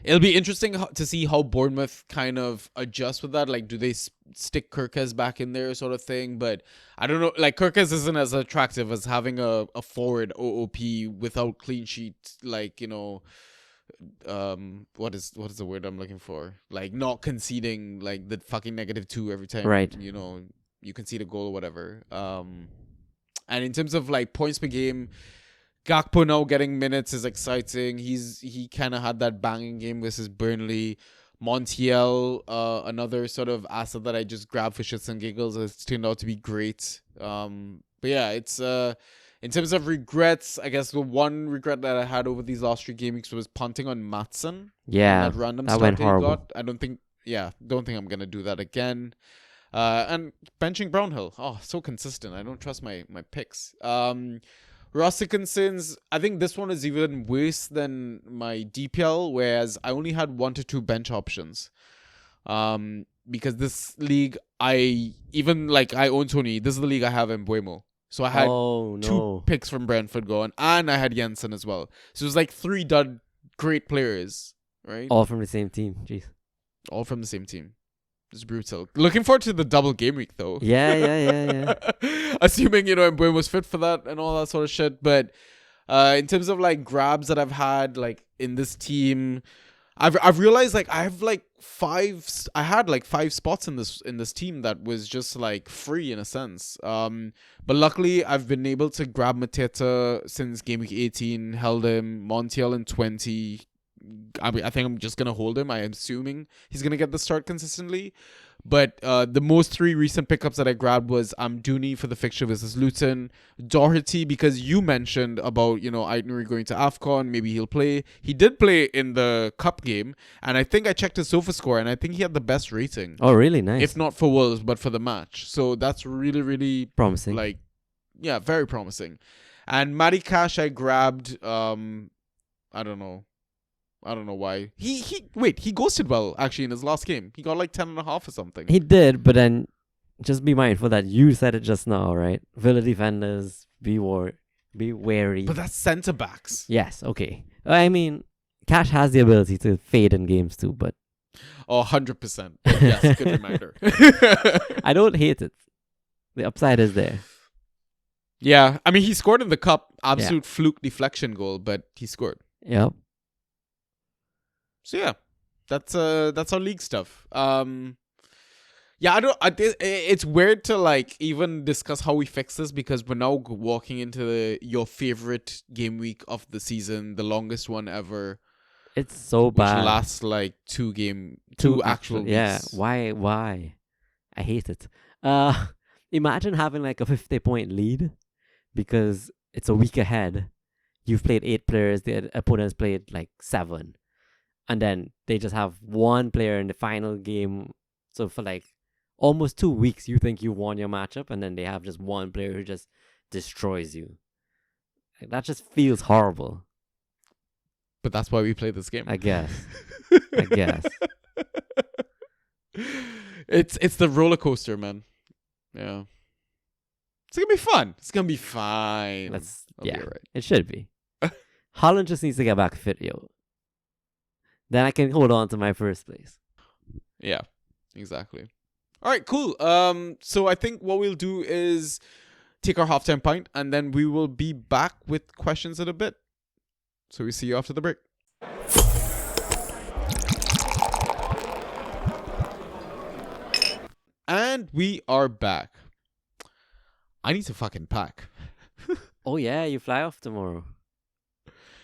It'll be interesting to see how Bournemouth kind of adjust with that. Like, do they stick Kirkes back in there, sort of thing? But I don't know. Like, Kirkes isn't as attractive as having a forward OOP without clean sheet. Like, what is the word I'm looking for? Like, not conceding like the fucking -2 every time. Right. You concede a goal or whatever. And in terms of like points per game, Gakpo now getting minutes is exciting. He kind of had that banging game versus Burnley. Montiel, another sort of asset that I just grabbed for shits and giggles. It's turned out to be great. But yeah, it's in terms of regrets, I guess the one regret that I had over these last 3 game weeks was punting on Matson. Yeah. That random that start went he horrible. got. I don't think I'm gonna do that again. And benching Brownhill. Oh, so consistent. I don't trust my picks. Roster concerns, I think this one is even worse than my DPL, whereas I only had 1 to 2 bench options. Because this league, I own Tony. This is the league I have in Buemo. So I had Oh 2 no. picks from Brentford going, and I had Jensen as well. So it was like 3 great players, right? All from the same team. Jeez. All from the same team. It's brutal. Looking forward to the double game week though. Yeah. Assuming, Mbuemo was fit for that and all that sort of shit. But in terms of like grabs that I've had like in this team, I've realized like I had like 5 spots in this team that was just like free in a sense. But luckily I've been able to grab Mateta since game week 18, held him, Montiel in 20. I think I'm just gonna hold him. I'm assuming he's gonna get the start consistently. But the most 3 recent pickups that I grabbed was Amdouni for the fixture versus Luton, Doherty because you mentioned about Aitnuri going to AFCON, maybe he'll play. He did play in the cup game, and I think I checked his SOFA score, and I think he had the best rating. Oh, really? Nice. If not for Wolves, but for the match. So that's really, really Promising. very promising. And Matty Cash I grabbed. I don't know why. He ghosted well actually in his last game. He got like 10.5 or something. He did, but then just be mindful that you said it just now, right? Villa defenders, be wary. But that's centre backs. Yes, okay. I mean, Cash has the ability to fade in games too, but Oh, 100%. Yes, good reminder. I don't hate it. The upside is there. Yeah, I mean, he scored in the cup. Absolute fluke deflection goal, but he scored. Yep. So yeah, that's our league stuff. Yeah, I don't. It's weird to like even discuss how we fix this because we're now walking into your favorite game week of the season, the longest one ever, It's so which bad. lasts like two actual weeks. Yeah. Why? I hate it. Imagine having like a 50-point lead because it's a week ahead. You've played 8 players, the opponent's played like 7. And then they just have one player in the final game. So for like almost 2 weeks, you think you won your matchup, and then they have just one player who just destroys you. Like, that just feels horrible. But that's why we play this game. I guess. I guess. It's the roller coaster, man. Yeah. It's gonna be fun. It's gonna be fine. I'll be alright. It should be. Holland just needs to get back fit, yo. Then I can hold on to my first place. Yeah, exactly. All right, cool. So I think what we'll do is take our halftime pint, and then we will be back with questions in a bit. So we see you after the break. And we are back. I need to fucking pack. Oh yeah, you fly off tomorrow.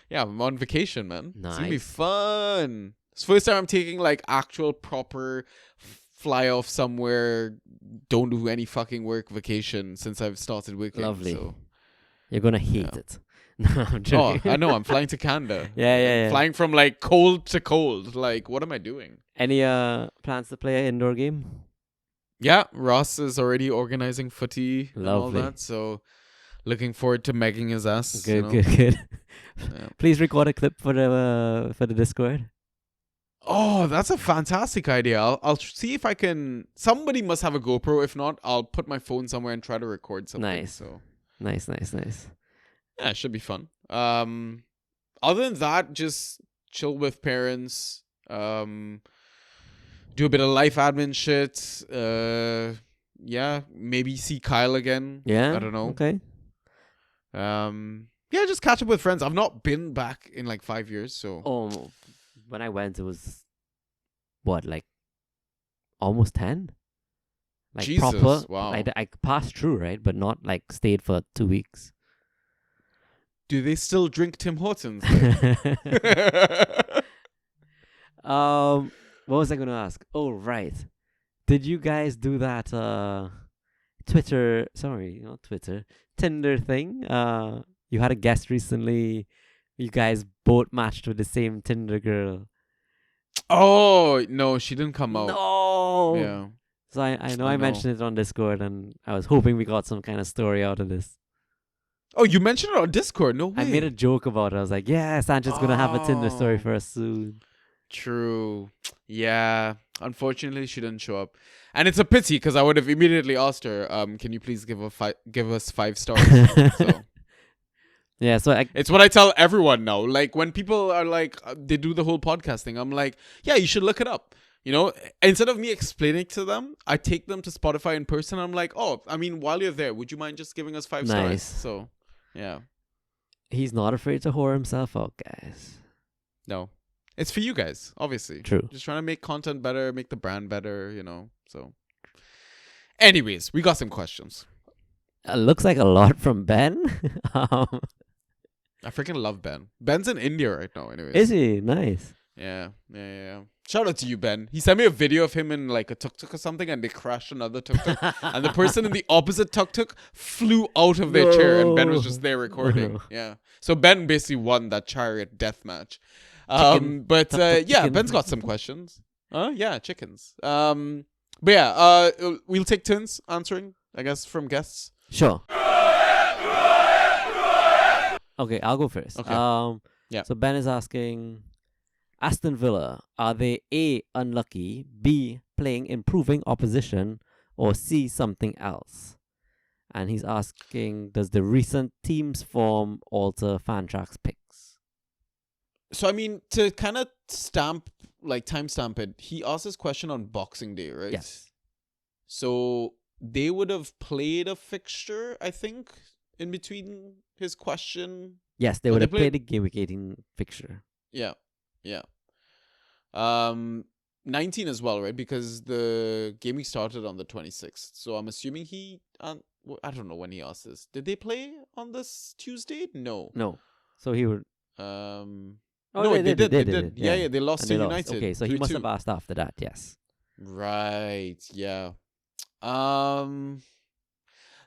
Yeah, I'm on vacation, man. It's gonna be Nice. fun. It's the first time I'm taking like actual proper fly off somewhere, don't do any fucking work vacation since I've started working. Lovely. So. You're gonna hate Yeah. it. No, I'm Oh, joking. I know. I'm flying to Canada. Yeah. Flying from like cold to cold. Like, what am I doing? Any plans to play an indoor game? Yeah, Ross is already organizing footy and all Lovely. that. So, looking forward to megging his ass. Good, you know? good. Yeah. Please record a clip for the Discord. Oh, that's a fantastic idea. I'll see if I can. Somebody must have a GoPro. If not, I'll put my phone somewhere and try to record something. Nice. So Nice. yeah, it should be fun. Other than that, just chill with parents. Do a bit of life admin shit. Yeah, maybe see Kyle again. Yeah. I don't know. Okay. Yeah, just catch up with friends. I've not been back in like 5 years, so Oh, when I went, it was what, like almost 10. Like Jesus, proper. wow. I passed through, right, but not like stayed for 2 weeks. do they still drink Tim Hortons? What was I gonna ask? Oh, right. Did you guys do that Tinder thing? You had a guest recently. You guys both matched with the same Tinder girl. Oh no, she didn't come out. No. Yeah. So I know Oh, I no. mentioned it on Discord, and I was hoping we got some kind of story out of this. Oh, you mentioned it on Discord. No way. I made a joke about it. I was like, yeah, Sancho's gonna have a Tinder story Oh. for us soon. True. Yeah. Unfortunately, she didn't show up, and it's a pity because I would have immediately asked her, "Can you please give us 5 stars?" So Yeah, so it's what I tell everyone now. Like when people are like, they do the whole podcast thing. I'm like, yeah, you should look it up. You know, instead of me explaining to them, I take them to Spotify in person. I'm like, oh, I mean, while you're there, would you mind just giving us 5 stars? Nice. So, yeah, he's not afraid to whore himself out, guys. no, it's for you guys, obviously. True. Just trying to make content better, make the brand better, you know. So, anyways, we got some questions. Looks like a lot from Ben. I freaking love Ben. Ben's in India right now, anyways. Is he? Nice. Yeah. Shout out to you, Ben. He sent me a video of him in like a tuk-tuk or something, and they crashed another tuk-tuk. And the person in the opposite tuk-tuk flew out of their chair, and Ben was just there recording. No. Yeah. So Ben basically won that chariot death match. Chicken. But Tuk-tuk yeah, chicken. Ben's got some questions. Yeah, chickens. But yeah, we'll take turns answering, I guess, from guests. Sure. Okay, I'll go first. Okay. Yeah. So Ben is asking, Aston Villa, are they A, unlucky, B, playing improving opposition, or C, something else? And he's asking, does the recent teams form alter Fantrack's picks? So I mean, to kind of timestamp it, he asked this question on Boxing Day, right? Yes. So they would have played a fixture, I think, in between his question. Yes, they Oh, would they have played played- the game week 18 fixture. Yeah. 19 as well, right? Because the game week started on the 26th. So I'm assuming he. I don't know when he asked this. Did they play on this Tuesday? No. No. So he would. Um. Oh, no, they they did. did. Yeah, they lost And to they lost. United. Okay, so he must 3-2. have asked after that. Yes. Right. Yeah. Um.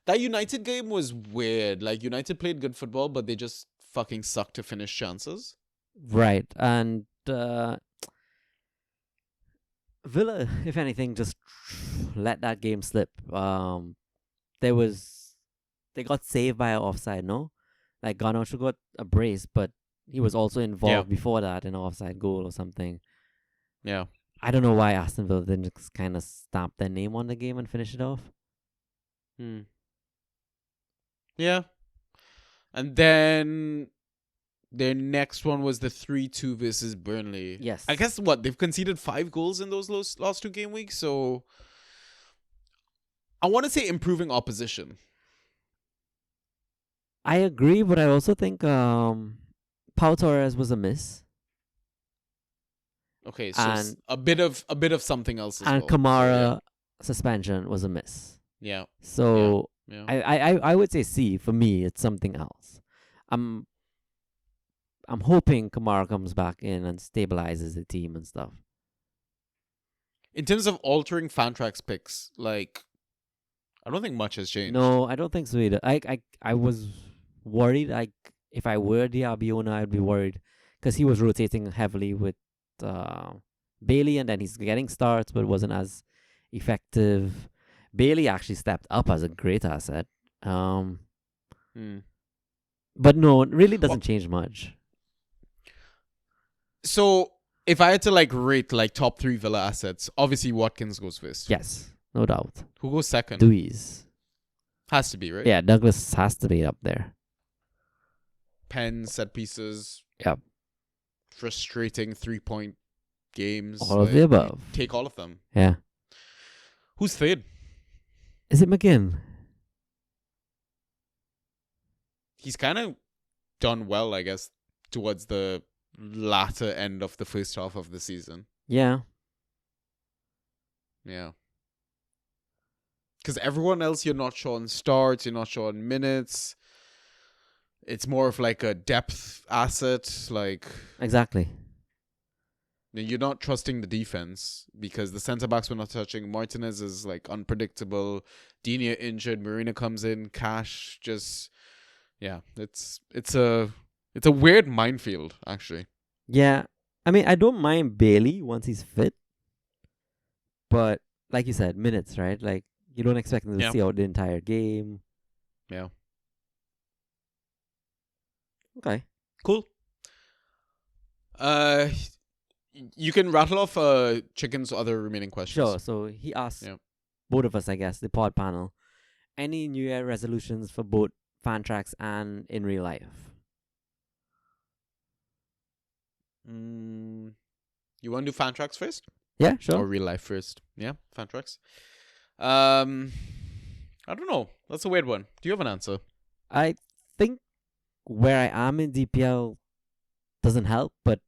That United game was weird. Like United played good football, but they just fucking sucked to finish chances. Right, and Villa, if anything, just let that game slip. They got saved by an offside. No, like Garnacho got a brace, but he was also involved before that in an offside goal or something. Yeah. I don't know why Aston Villa didn't just kind of stamp their name on the game and finish it off. Yeah. And then their next one was the 3-2 versus Burnley. Yes. I guess what? They've conceded 5 goals in those last 2 game weeks, so I want to say improving opposition. I agree, but I also think Pau Torres was a miss. Okay, so And- a bit of something else as And well. So, Kamara suspension was a miss. yeah. So Yeah. I would say C for me. It's something else. I'm hoping Kamara comes back in and stabilizes the team and stuff. In terms of altering Fantrax picks, like I don't think much has changed. No, I don't think so either. I was worried. Like if I were the owner, I'd be worried because he was rotating heavily with Bailey, and then he's getting starts, but it wasn't as effective. Bailey actually stepped up as a great asset. But no, it really doesn't change much. So if I had to like rate like top 3 Villa assets, obviously Watkins goes first. Yes, no doubt. Who goes second? Dewey's. Has to be, right? Yeah, Douglas has to be up there. Pens, set pieces. Yep. Frustrating 3-point games. All of the above. Take all of them. Yeah. Who's third? Is it McGinn? He's kind of done well, I guess, towards the latter end of the first half of the season. Yeah. Yeah. Because everyone else, you're not sure on starts, you're not sure on minutes. It's more of like a depth asset. Like, Exactly. you're not trusting the defense because the centre backs were not touching. Martinez is like unpredictable. Digne injured. Marina comes in. Cash just, yeah. It's a weird minefield actually. Yeah. I mean, I don't mind Bailey once he's fit. But like you said, minutes, right? Like you don't expect him to Yeah. see out the entire game. Yeah. Okay. Cool. You can rattle off Chicken's other remaining questions. Sure. So he asked Yeah. both of us, I guess, the pod panel, any New Year resolutions for both fan tracks and in real life? You want to do fan tracks first? Yeah, Or sure. real life first? Yeah, fan tracks. I don't know. That's a weird one. Do you have an answer? I think where I am in DPL doesn't help, but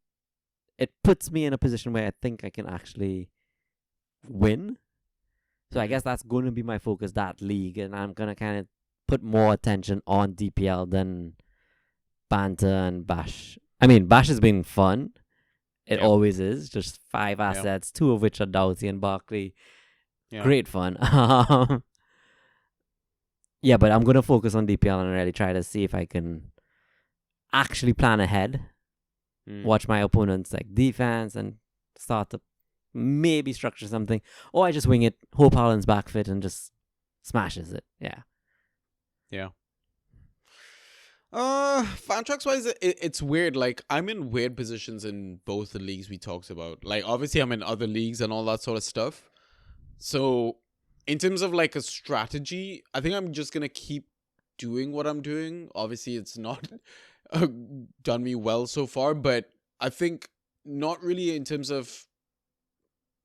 it puts me in a position where I think I can actually win. So I guess that's going to be my focus, that league, and I'm going to kind of put more attention on DPL than banter and bash. I mean, bash has been fun. It Yeah. always is. Just 5 assets, 2 of which are Doughty and Barkley. Yeah. Great fun. Yeah, but I'm going to focus on DPL and really try to see if I can actually plan ahead, watch my opponents like defense and start to maybe structure something. Or I just wing it, hope Haaland's back fit and just smashes it. Yeah. Yeah. Fan tracks wise, it's weird. Like, I'm in weird positions in both the leagues we talked about. Like, obviously, I'm in other leagues and all that sort of stuff. So, in terms of like a strategy, I think I'm just gonna keep doing what I'm doing. Obviously, it's not done me well so far, but I think not really in terms of,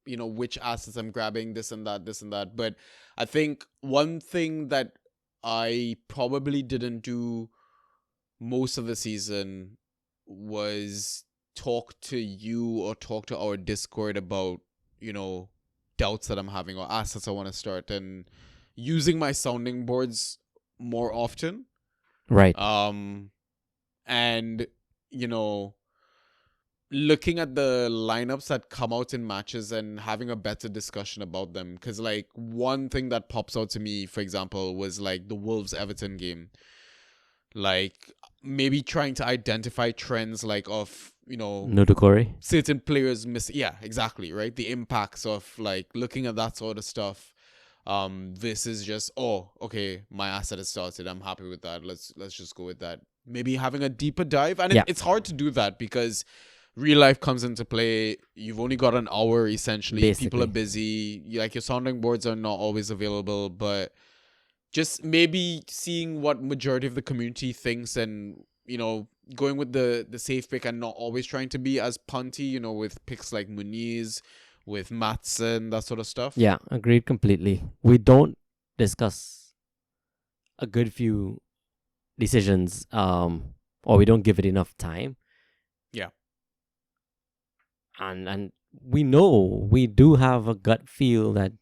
you know, which assets I'm grabbing, this and that. But I think one thing that I probably didn't do most of the season was talk to you or talk to our Discord about, doubts that I'm having or assets I want to start, and using my sounding boards more often. Right. And, looking at the lineups that come out in matches and having a better discussion about them. Because, like, one thing that pops out to me, for example, was, like, the Wolves-Everton game. Like, maybe trying to identify trends, like, of, No Corey. certain players miss. Yeah, exactly, right? The impacts of, like, looking at that sort of stuff. This is just, okay, my asset has started. I'm happy with that. Let's just go with that. Maybe having a deeper dive. And Yeah. it's hard to do that because real life comes into play. You've only got an hour, essentially. People Basically. are busy. Like, your sounding boards are not always available, but just maybe seeing what majority of the community thinks and, going with the safe pick and not always trying to be as punty, with picks like Muniz, with Matson, that sort of stuff. Yeah, agreed completely. We don't discuss a good few decisions, or we don't give it enough time. Yeah. And we know we do have a gut feel that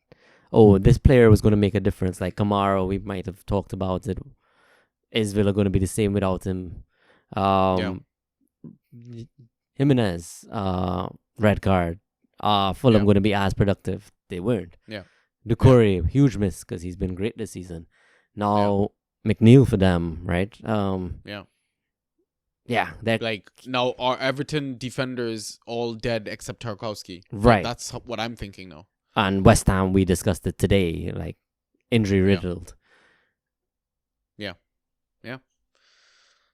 this player was going to make a difference. Like Kamara, we might have talked about it. Is Villa going to be the same without him? Jimenez, red card. Fulham going to be as productive. They weren't. Yeah. Doucouré, huge miss because he's been great this season. Now McNeil for them, right? Yeah, they're Like, now our Everton defenders all dead except Tarkowski. right. That's what I'm thinking now. And West Ham, we discussed it today, like injury riddled.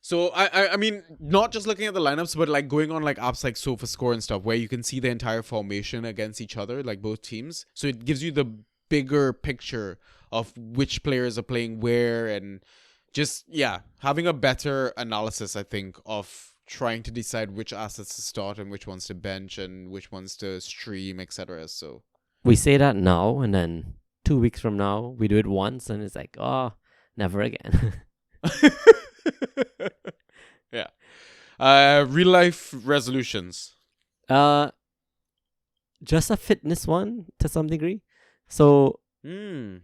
So I mean, not just looking at the lineups, but like going on like apps like SofaScore and stuff, where you can see the entire formation against each other, like both teams. So it gives you the bigger picture of which players are playing where, and just having a better analysis, I think, of trying to decide which assets to start and which ones to bench and which ones to stream, etc. So We say that now, and then 2 weeks from now, we do it once, and it's like, never again. real life resolutions. Just a fitness one to some degree. So Hmm.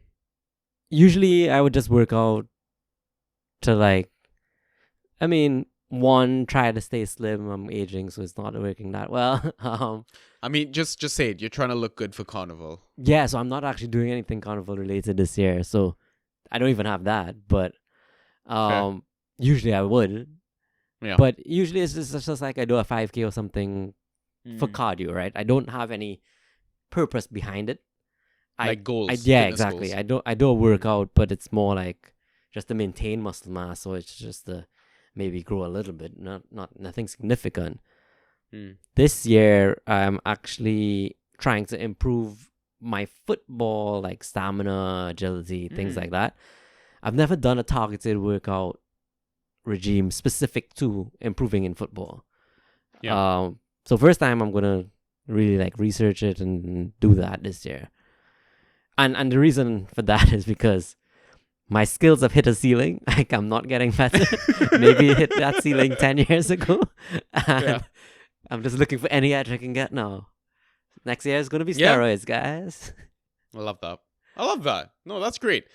usually I would just work out to one, try to stay slim. I'm aging, so it's not working that well. I mean, just say it. You're trying to look good for Carnival. Yeah, so I'm not actually doing anything carnival related this year, so I don't even have that. But usually I would. Yeah. But usually it's just like I do a 5K or something for cardio, right? I don't have any purpose behind it. Like goals. Yeah, fitness exactly. goals. I do a workout, but it's more like just to maintain muscle mass, so it's just to maybe grow a little bit, nothing significant. This year, I'm actually trying to improve my football, like stamina, agility, things like that. I've never done a targeted workout regime specific to improving in football. Yeah. So first time I'm gonna really like research it and do that this year. And the reason for that is because my skills have hit a ceiling. Like, I'm not getting better. Maybe hit that ceiling 10 years ago. And I'm just looking for any edge I can get now. Next year is going to be steroids, guys. I love that. No, that's great.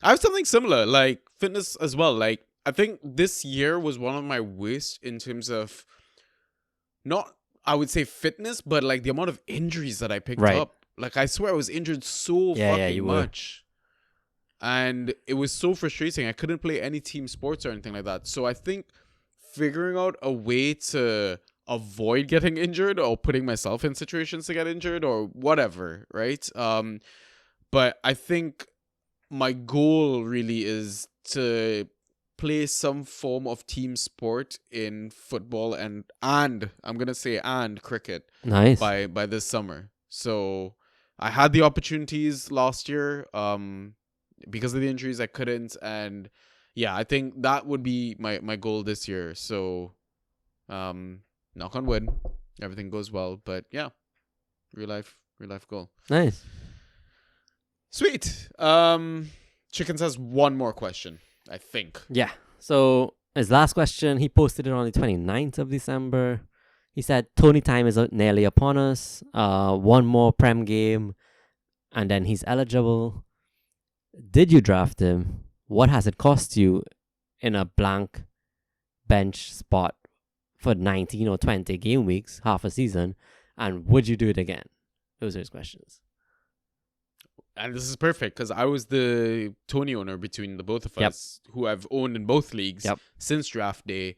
I have something similar, like fitness as well. Like, I think this year was one of my worst in terms of not, I would say fitness, but like the amount of injuries that I picked up. Like, I swear I was injured so fucking much. And it was so frustrating. I couldn't play any team sports or anything like that. So I think figuring out a way to avoid getting injured or putting myself in situations to get injured or whatever, right? But I think my goal really is to play some form of team sport in football and I'm gonna say cricket. Nice. By this summer. So I had the opportunities last year. Because of the injuries, I couldn't, and I think that would be my goal this year. So, knock on wood, everything goes well. But real life goal. Nice. Sweet. Chickens has one more question. I think. Yeah. So his last question, he posted it on the 29th of December. He said, Tony time is nearly upon us. One more Prem game, and then he's eligible. Did you draft him? What has it cost you in a blank bench spot for 19 or 20 game weeks, half a season? And would you do it again? Those are his questions. And this is perfect because I was the Tony owner between the both of Yep. us, who I've owned in both leagues Yep. since draft day.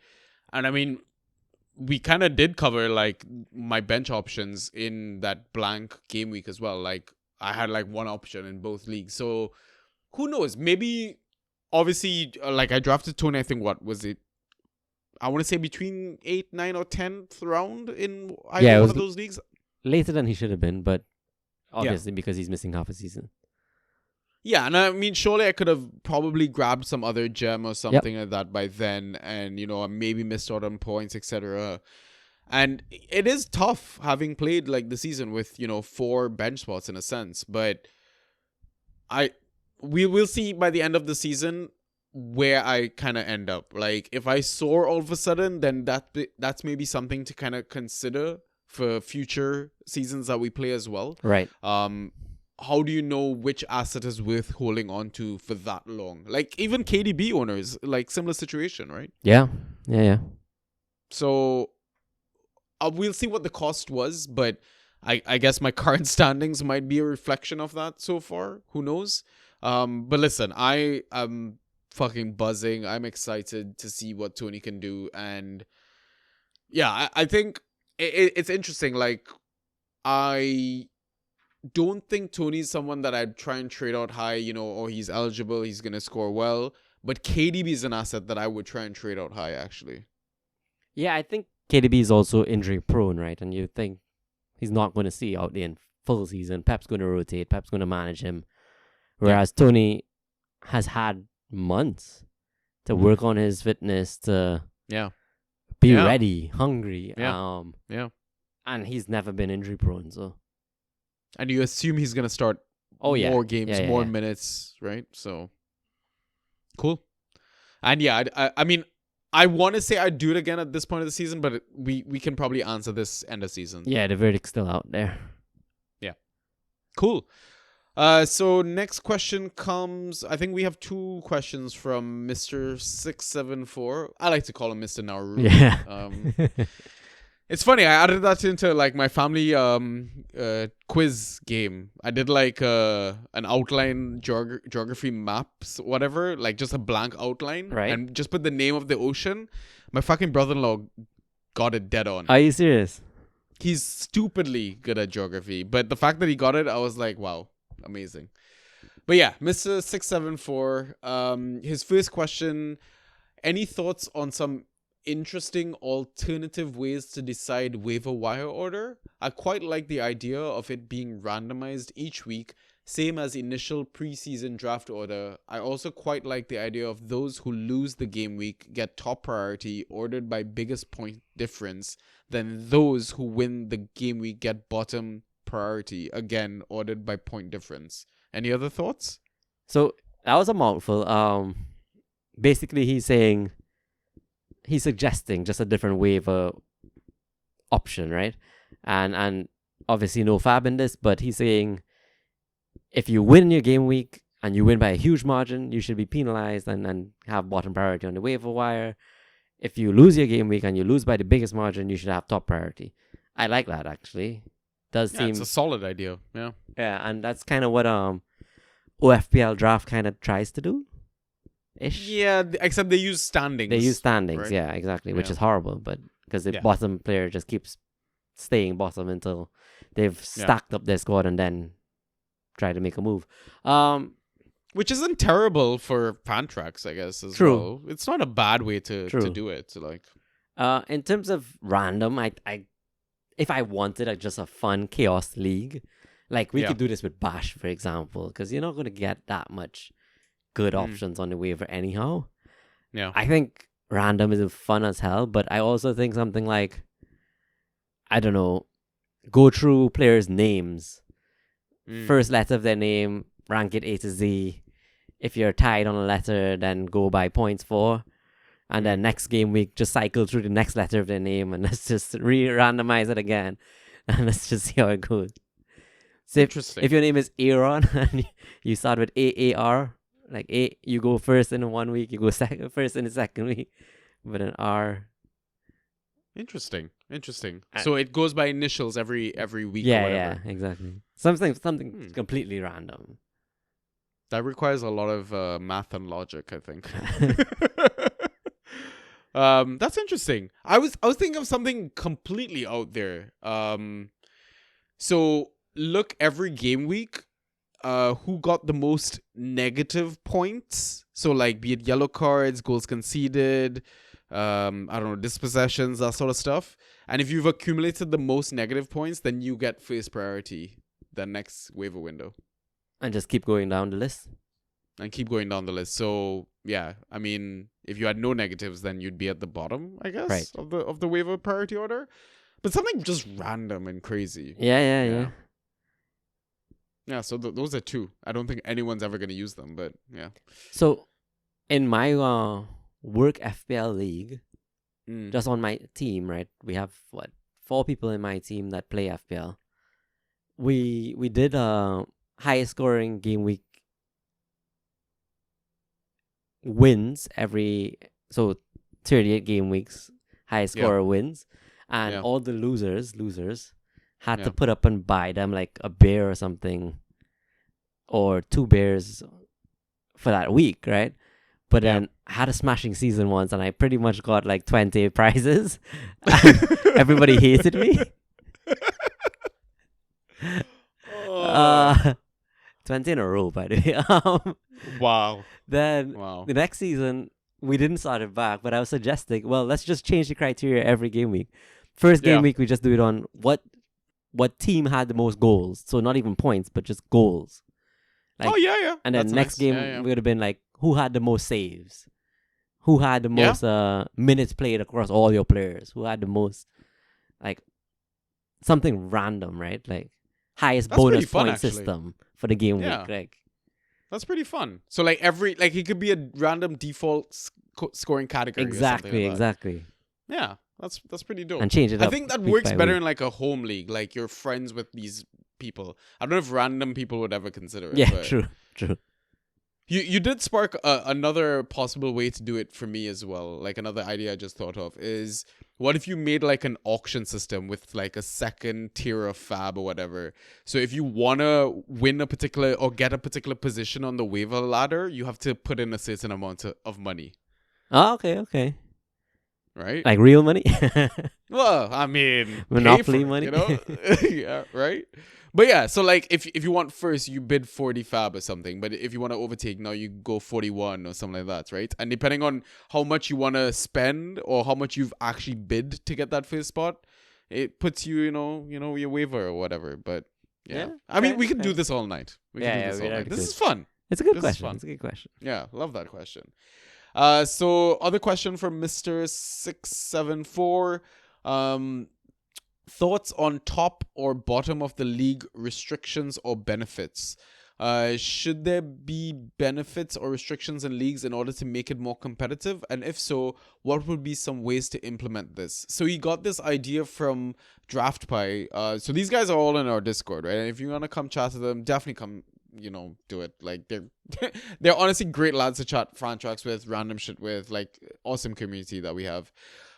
And I mean, we kind of did cover like my bench options in that blank game week as well. Like I had like one option in both leagues. So who knows? Maybe, obviously, like I drafted Tony, I think, what was it? I want to say between 8, 9, or 10th round in either Yeah, it one was of those leagues. Later than he should have been, but obviously because he's missing half a season. Yeah, and I mean, surely I could have probably grabbed some other gem or something like that by then, and I maybe missed out on points, etc. And it is tough having played like the season with 4 bench spots in a sense, but we will see by the end of the season where I kind of end up. Like if I soar all of a sudden, then that's maybe something to kind of consider for future seasons that we play as well. Right. How do you know which asset is worth holding on to for that long? Like even KDB owners, like similar situation, right? Yeah. So we'll see what the cost was, but I guess my current standings might be a reflection of that so far. Who knows? But listen, I am fucking buzzing. I'm excited to see what Tony can do. And yeah, I think it's interesting. Like, I don't think Tony's someone that I'd try and trade out high, or he's eligible, he's going to score well. But KDB is an asset that I would try and trade out high, actually. Yeah, I think KDB is also injury prone, right? And you think he's not going to see out the full season. Pep's going to rotate. Pep's going to manage him. Whereas Tony has had months to work on his fitness, to be ready, hungry. And he's never been injury prone, so. And you assume he's going to start more games, more minutes, right? So, cool. And yeah, I mean, I want to say I'd do it again at this point of the season, but we can probably answer this end of season. Yeah, the verdict's still out there. Yeah. Cool. So next question comes, I think we have 2 questions from Mr. 674. I like to call him Mr. Nauru. Yeah. It's funny, I added that into like my family quiz game. I did like an outline geography maps, whatever, like just a blank outline, right? And just put the name of the ocean. My fucking brother-in-law got it dead on. Are you serious? He's stupidly good at geography, but the fact that he got it, I was like, wow, amazing. But yeah, Mr. 674, his first question, any thoughts on some interesting alternative ways to decide waiver wire order? I quite like the idea of it being randomized each week, same as initial preseason draft order. I also quite like the idea of those who lose the game week get top priority, ordered by biggest point difference, than those who win the game week get bottom priority, again ordered by point difference. Any other thoughts? So that was a mouthful. Basically he's suggesting just a different waiver option, right? And obviously no fab in this, but he's saying if you win your game week and you win by a huge margin, you should be penalized and have bottom priority on the waiver wire. If you lose your game week and you lose by the biggest margin, you should have top priority. I like that, actually. Seem it's a solid idea. Yeah, and that's kind of what OFPL draft kind of tries to do. Ish. Yeah, except they use standings. They use standings, right? yeah, exactly, which is horrible, but because the bottom player just keeps staying bottom until they've stacked up their squad and then try to make a move. Which isn't terrible for Pantrax, I guess, as well. It's not a bad way to do it. Like, in terms of random, I if I wanted just a fun chaos league, like we could do this with Bash, for example, because you're not going to get that much good options on the waiver anyhow. Yeah, I think random is fun as hell, but I also think something like, I don't know, go through players' names, first letter of their name, rank it A to Z, if you're tied on a letter, then go by points for. And then next game week, just cycle through the next letter of their name and let's just randomize it again. And let's just see how it goes. So Interesting. if your name is Aaron and you start with AAR, like A, you go first in 1 week, you go first in the second week, with an R. Interesting. So it goes by initials every week or Yeah, whatever. yeah, exactly. Something completely random. That requires a lot of math and logic, I think. That's interesting. I was thinking of something completely out there. So look every game week, who got the most negative points. So like be it yellow cards, goals conceded, I don't know, dispossessions, that sort of stuff. And if you've accumulated the most negative points, then you get first priority the next waiver window. And just keep going down the list. And keep going down the list. So yeah, I mean, if you had no negatives, then you'd be at the bottom, I guess, Right. of the waiver priority order. But something just random and crazy. Yeah. Yeah, so those are two. I don't think anyone's ever going to use them, but yeah. So, in my work FPL league, Mm. just on my team, right? We have 4 people in my team that play FPL. We did a highest scoring game week wins so 38 game weeks, highest Yeah. scorer wins, and Yeah. all the losers had Yeah. to put up and buy them like a bear or something, or 2 bears for that week, right? But Yeah. then I had a smashing season once, and I pretty much got like 20 prizes. And everybody hated me. 20 in a row, by the way. Wow. Then Wow. the next season, we didn't start it back, but I was suggesting, well, let's just change the criteria every game week. First game Yeah. week, we just do it on what team had the most goals. So not even points, but just goals. Like, oh, yeah. and then That's next nice. game Yeah. would have been like, who had the most saves? Who had the Yeah. most minutes played across all your players? Who had the most, like, something random, right? Like, highest That's bonus pretty fun, point actually. system for the game Yeah. week. Like, That's pretty fun. So like it could be a random default scoring category. or something like that. exactly. Yeah, that's pretty dope. And change it I up think that week works by better week. in like a home league. Like you're friends with these people. I don't know if random people would ever consider it. Yeah, but true. You did spark another possible way to do it for me as well. Like another idea I just thought of is, what if you made like an auction system with like a second tier of fab or whatever? So if you want to win a particular or get a particular position on the waiver ladder, you have to put in a certain amount of money, Oh, okay. right? Like real money? Well, I mean, Monopoly pay for it, money? you know? Yeah, right? But yeah, so like if you want first, you bid 40 fab or something. But if you want to overtake, now you go 41 or something like that, right? And depending on how much you want to spend or how much you've actually bid to get that first spot, it puts you, your waiver or whatever. But yeah. I mean, okay, we can do okay. this all night. We can Yeah, do yeah, this we all night. could This do is it. fun. It's a good This is question. fun. It's a good question. Yeah, love that question. So other question from Mr. 674. Thoughts on top or bottom of the league restrictions or benefits? Should there be benefits or restrictions in leagues in order to make it more competitive? And if so, what would be some ways to implement this? So he got this idea from DraftPie. So these guys are all in our Discord, right? And if you want to come chat to them, definitely come, do it. Like they're honestly great lads to chat franchise with, random shit with, like awesome community that we have.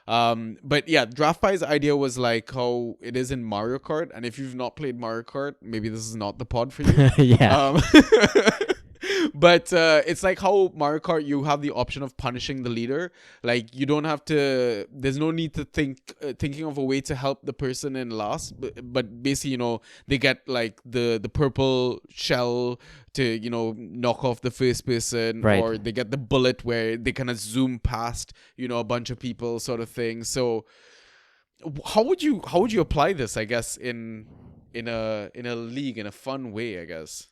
But yeah, DraftPie's idea was like how it is in Mario Kart, and if you've not played Mario Kart, maybe this is not the pod for you. Yeah. But it's like how Mario Kart, you have the option of punishing the leader. Like you don't have to. There's no need to thinking of a way to help the person in last. But basically, they get like the purple shell to knock off the first person, Right. or they get the bullet where they kind of zoom past a bunch of people, sort of thing. So how would you apply this? I guess in a league in a fun way, I guess.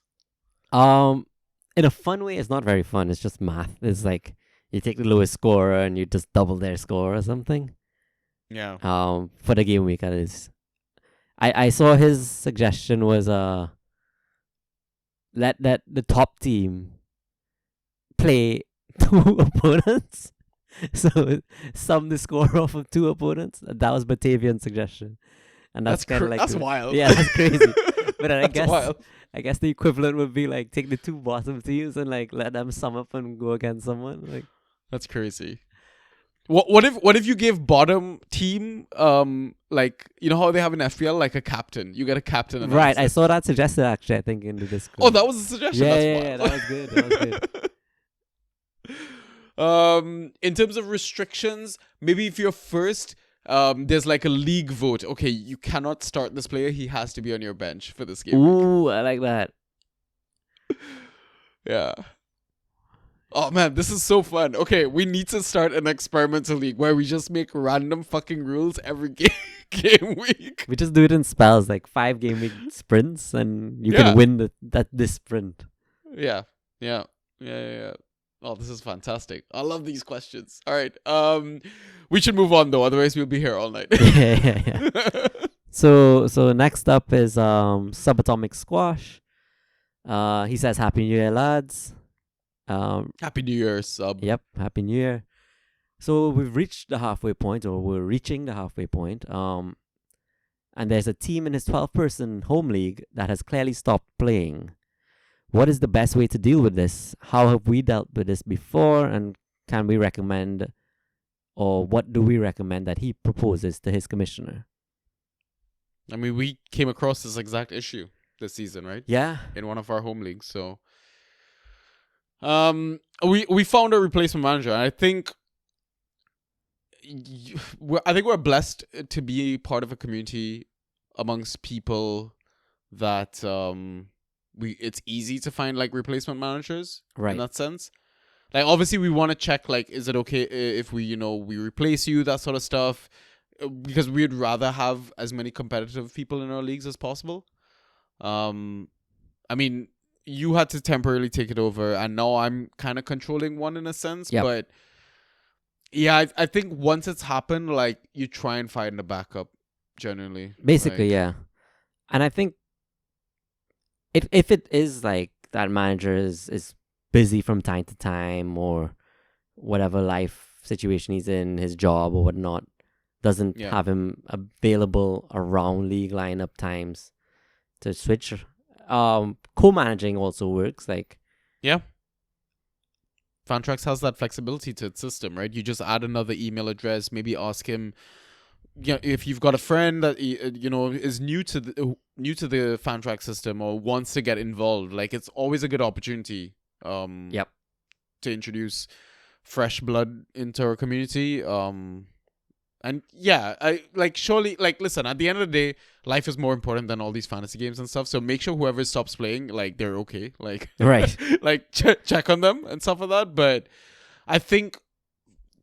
In a fun way, it's not very fun. It's just math. It's like you take the lowest scorer and you just double their score or something. Yeah. For the game week, that is. I saw his suggestion was let the top team play 2 opponents. So sum the score off of 2 opponents. That was Batavian's suggestion. And that's kind of like that's wild. Yeah, that's crazy. But then That's wild. I guess the equivalent would be like take the 2 bottom teams and like let them sum up and go against someone. Like That's crazy. What if you give bottom team like you know how they have an FPL like a captain? You get a captain. And right, I saw that suggested actually. I think in the Discord. Oh, that was a suggestion. yeah, That's yeah, wild. that was good. That was good. In terms of restrictions, maybe if you're first, there's like a league vote. Okay, you cannot start this player. He has to be on your bench for this game. Ooh, I like that. Yeah. Oh man, this is so fun. Okay, we need to start an experimental league where we just make random fucking rules every game week. We just do it in spells, like 5 game week sprints, and you Yeah. can win this sprint. Yeah. Oh, this is fantastic. I love these questions. All right. We should move on though, otherwise we'll be here all night. yeah. So next up is Subatomic Squash. He says Happy New Year, lads. Happy New Year, sub. Yep, Happy New Year. So we've reached the halfway point, or we're reaching the halfway point. And there's a team in his 12-person home league that has clearly stopped playing. What is the best way to deal with this? How have we dealt with this before? And can we recommend, or what do we recommend that he proposes to his commissioner? I mean, we came across this exact issue this season, right? Yeah. In one of our home leagues. So we found a replacement manager. And I think we're blessed to be part of a community amongst people that it's easy to find like replacement managers Right. in that sense. Like obviously we want to check like is it okay if we we replace you, that sort of stuff, because we'd rather have as many competitive people in our leagues as possible. I mean, you had to temporarily take it over, and now I'm kind of controlling one in a sense. Yep. But yeah, I think once it's happened, like you try and find a backup. Generally, Basically, like, yeah. And I think if it is like that manager is busy from time to time, or whatever life situation he's in, his job or whatnot, doesn't Yeah. have him available around league lineup times to switch. Co-managing also works. Like Fantrax has that flexibility to its system, right? You just add another email address, maybe ask him. Yeah, if you've got a friend that is new to the Fantrax system or wants to get involved, like it's always a good opportunity. Yep. To introduce fresh blood into our community. And yeah, I like surely like listen. At the end of the day, life is more important than all these fantasy games and stuff. So make sure whoever stops playing, like they're okay, like Right. like check on them and stuff like that. But I think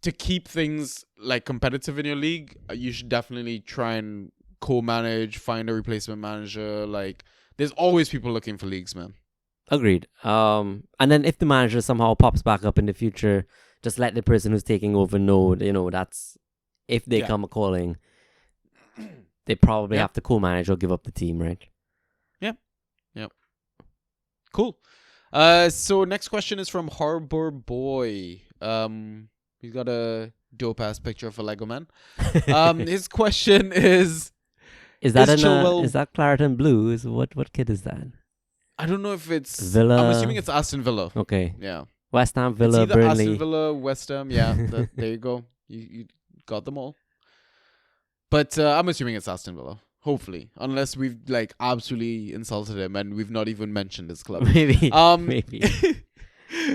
to keep things like competitive in your league, you should definitely try and co-manage, find a replacement manager. Like there's always people looking for leagues, man. Agreed. And then if the manager somehow pops back up in the future, just let the person who's taking over know, that's if they Yeah. come a calling, they probably Yeah. have to co-manage or give up the team, right? Cool. So next question is from Harbor Boy. He's got a dope ass picture of a Lego man. His question is Is Chilwell- is that Clareton Blues? What kid is that? I don't know if it's Villa. I'm assuming it's Aston Villa. Okay. Yeah. West Ham, It's Villa, either Burnley. Aston Villa, West Ham. Yeah, there you go. You got them all. But I'm assuming it's Aston Villa. Hopefully, unless we've like absolutely insulted him and we've not even mentioned his club. Maybe. Um, Maybe.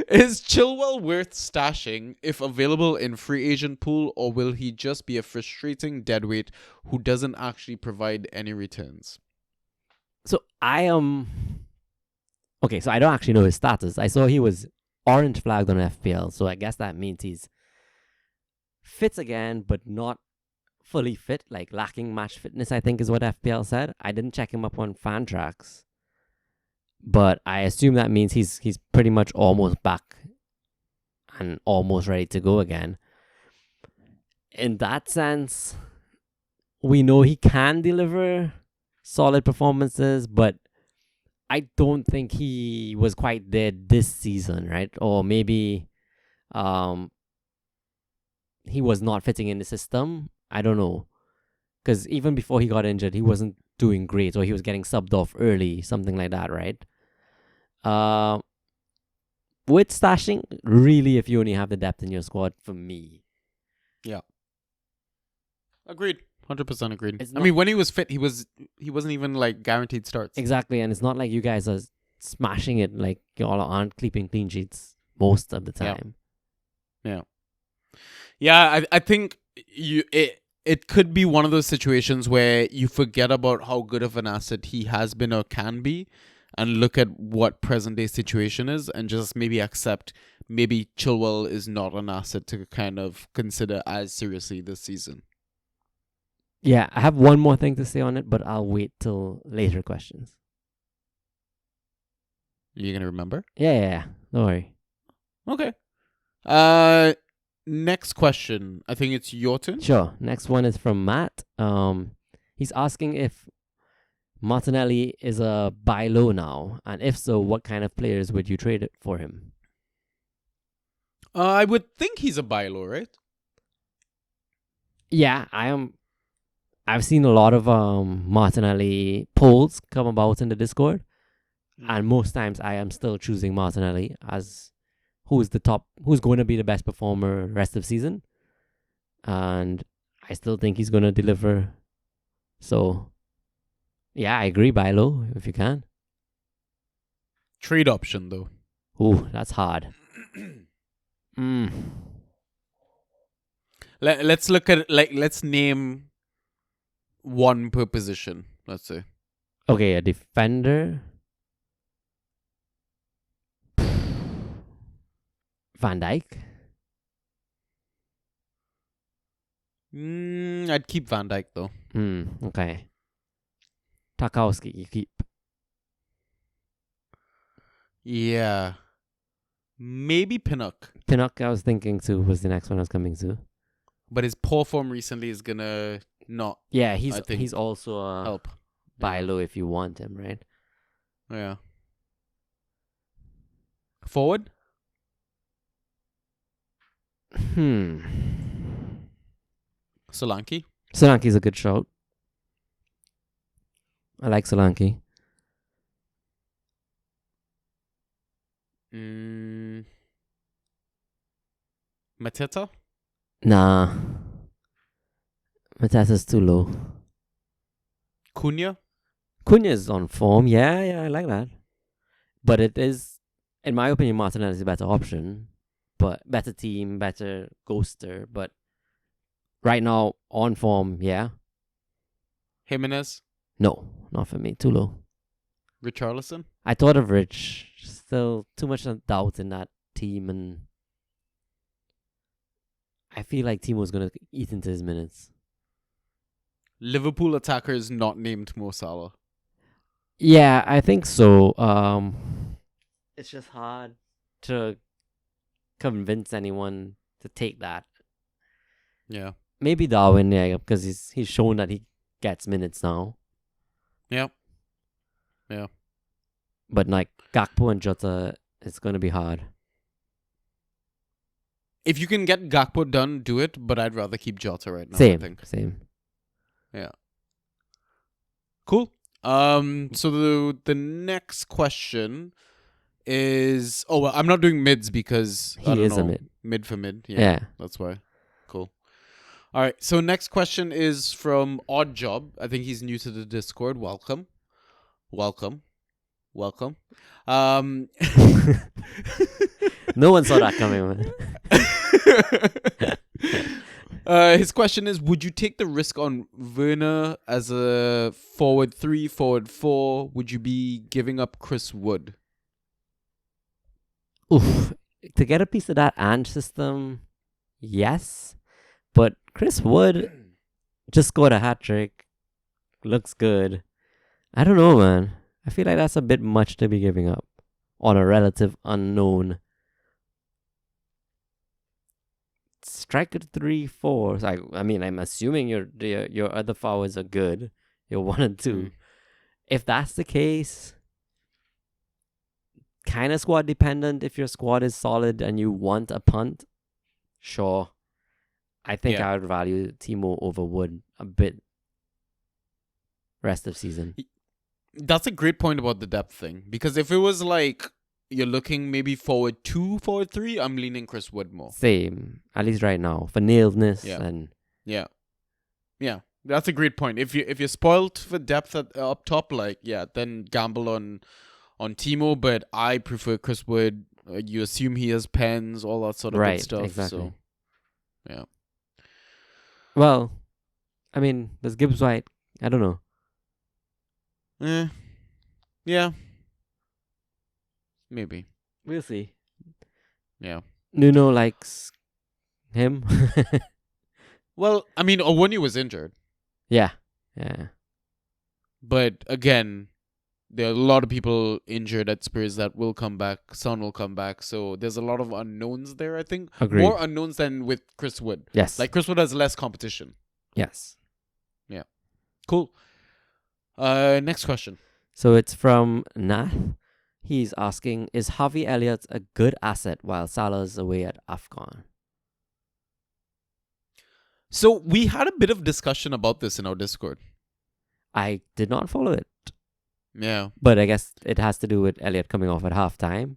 Is Chilwell worth stashing if available in free agent pool, or will he just be a frustrating deadweight who doesn't actually provide any returns? So I am. Okay, so I don't actually know his status. I saw he was orange flagged on FPL, so I guess that means he's fit again, but not fully fit, like lacking match fitness, I think is what FPL said. I didn't check him up on Fantrax, but I assume that means he's pretty much almost back and almost ready to go again. In that sense, we know he can deliver solid performances, but I don't think he was quite there this season, right? Or maybe he was not fitting in the system. I don't know. Because even before he got injured, he wasn't doing great, or he was getting subbed off early, something like that, right? With stashing, really, if you only have the depth in your squad, for me. Agreed. 100% agreed. It's I not- mean, when he was fit, he wasn't even like guaranteed starts. Exactly, and it's not like you guys are smashing it like y'all aren't keeping clean sheets most of the Yeah. time. Yeah, I think it could be one of those situations where you forget about how good of an asset he has been or can be, and look at what present day situation is, and just maybe accept maybe Chilwell is not an asset to kind of consider as seriously this season. Yeah, I have one more thing to say on it, but I'll wait till later questions. You gonna remember? Yeah. Don't worry. Okay. Next question. I think it's your turn. Sure. Next one is from Matt. He's asking if Martinelli is a buy low now, and if so, what kind of players would you trade it for him? I would think he's a buy low, right? Yeah, I am. I've seen a lot of Martinelli polls come about in the Discord, and most times I am still choosing Martinelli as who's going to be the best performer rest of season, and I still think he's going to deliver. So, yeah, I agree. Buy low if you can. Trade option though. Ooh, that's hard. Let's look at let's name one per position. Let's say. Okay, a defender. Van Dijk. I'd keep Van Dijk though. Okay. Tarkowski, you keep. Yeah. Maybe Pinnock. Pinnock, I was thinking too, was the next one I was coming to. But his poor form recently is gonna not Yeah, I think he's also a help. buy low if you want him, right? Yeah. Forward? Solanke? Solanke's a good shout. I like Solanke. Mateta? Nah. Matata's too low. Cunha? Cunha's on form. Yeah, I like that. But it is, in my opinion, Martinelli is a better option. But better team, better ghoster. But right now, on form, yeah. Jimenez? No, not for me. Too low. Richarlison? I thought of Rich. Still too much doubt in that team, and I feel like Timo's gonna eat into his minutes. Liverpool attacker is not named Mo Salah. Yeah, I think so. It's just hard to convince anyone to take that. Yeah. Maybe Darwin, yeah, because he's shown that he gets minutes now. Yep. But like Gakpo and Jota, it's gonna be hard. If you can get Gakpo done, do it, but I'd rather keep Jota right now, I think. Same. Yeah. Cool. So the next question is I'm not doing mids because I He don't is know. a mid. Mid for mid. Yeah. That's why. Cool. All right. So next question is from Odd Job. I think he's new to the Discord. Welcome. No one saw that coming, man. His question is: would you take the risk on Werner as a forward 3, forward 4? Would you be giving up Chris Wood? Oof. To get a piece of that Ange system, yes. But Chris Wood just scored a hat trick. Looks good. I don't know, man. I feel like that's a bit much to be giving up on a relative unknown. Striker 3, 4. So I mean, I'm assuming your other forwards are good. Your 1 and 2. If that's the case, kind of squad dependent. If your squad is solid and you want a punt, sure. I think Yeah. I would value Timo over Wood a bit rest of season. That's a great point about the depth thing. Because if it was like you're looking maybe forward 2, forward 3, I'm leaning Chris Wood more. Same, at least right now, for nailedness Yeah. and Yeah. Yeah. That's a great point. If you're spoiled for depth up top, like, yeah, then gamble on Timo, but I prefer Chris Wood. You assume he has pens, all that sort of right, good stuff. exactly. So, yeah. Well, I mean, there's Gibbs White. I don't know. Yeah. Maybe. We'll see. Yeah. Nuno likes him. Well, I mean, Owoni was injured. Yeah. But again, there are a lot of people injured at Spurs that will come back. Son will come back. So there's a lot of unknowns there, I think. Agreed. More unknowns than with Chris Wood. Yes. Like, Chris Wood has less competition. Yes. Cool. Next question. So it's from Nath. He's asking, is Harvey Elliott a good asset while Salah's away at AFCON? So we had a bit of discussion about this in our Discord. I did not follow it. Yeah. But I guess it has to do with Elliott coming off at halftime.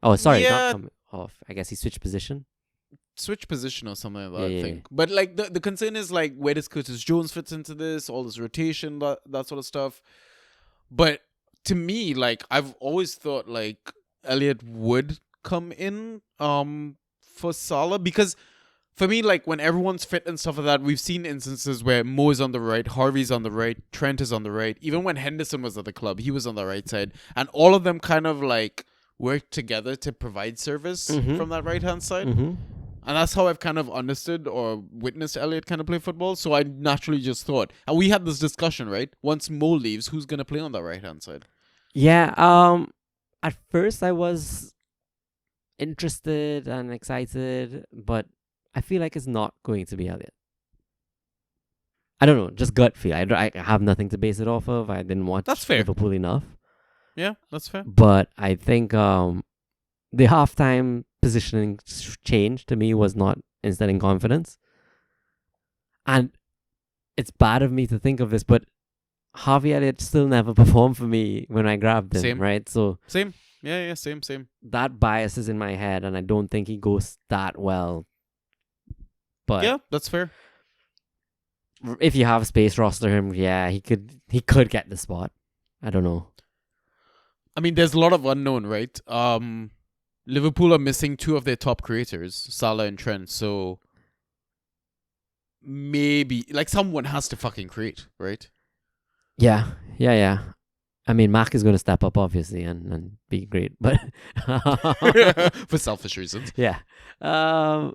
Oh, sorry, Yeah. not coming off. I guess he switched position. Switch position or something like that, Yeah, I yeah, think. But like the concern is like, where does Curtis Jones fit into this? All this rotation, that sort of stuff. But to me, like, I've always thought like Elliott would come in for Salah, because for me, like, when everyone's fit and stuff like that, we've seen instances where Mo is on the right, Harvey's on the right, Trent is on the right. Even when Henderson was at the club, he was on the right side. And all of them kind of like worked together to provide service from that right-hand side. Mm-hmm. And that's how I've kind of understood or witnessed Elliott kind of play football. So I naturally just thought, and we had this discussion, right? Once Mo leaves, who's going to play on that right-hand side? Yeah, at first I was interested and excited, but I feel like it's not going to be Elliott. I don't know, just gut feel. I have nothing to base it off of. I didn't watch That's fair. Liverpool enough. Yeah, that's fair. But I think the halftime positioning change to me was not instilling confidence. And it's bad of me to think of this, but Harvey Elliott still never performed for me when I grabbed him, Same. right? So Same. Yeah, same. that bias is in my head, and I don't think he goes that well. But Yeah, that's fair. if you have space roster him, yeah, he could get the spot. I don't know. I mean, there's a lot of unknown, right? Liverpool are missing 2 of their top creators, Salah and Trent. So maybe, like, someone has to fucking create, right? Yeah. I mean, Mark is going to step up, obviously, and be great. But For selfish reasons. yeah. But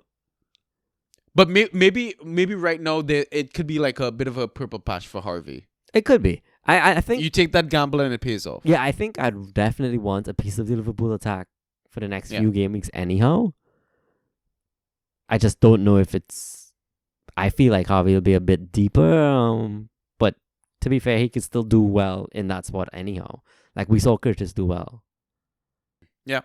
maybe right now it could be like a bit of a purple patch for Harvey. It could be. I think. You take that gamble and it pays off. Yeah, I think I'd definitely want a piece of the Liverpool attack for the next few game weeks anyhow. I just don't know if it's... I feel like Harvey will be a bit deeper, but to be fair, he could still do well in that spot anyhow. Like we saw Curtis do well. Yeah.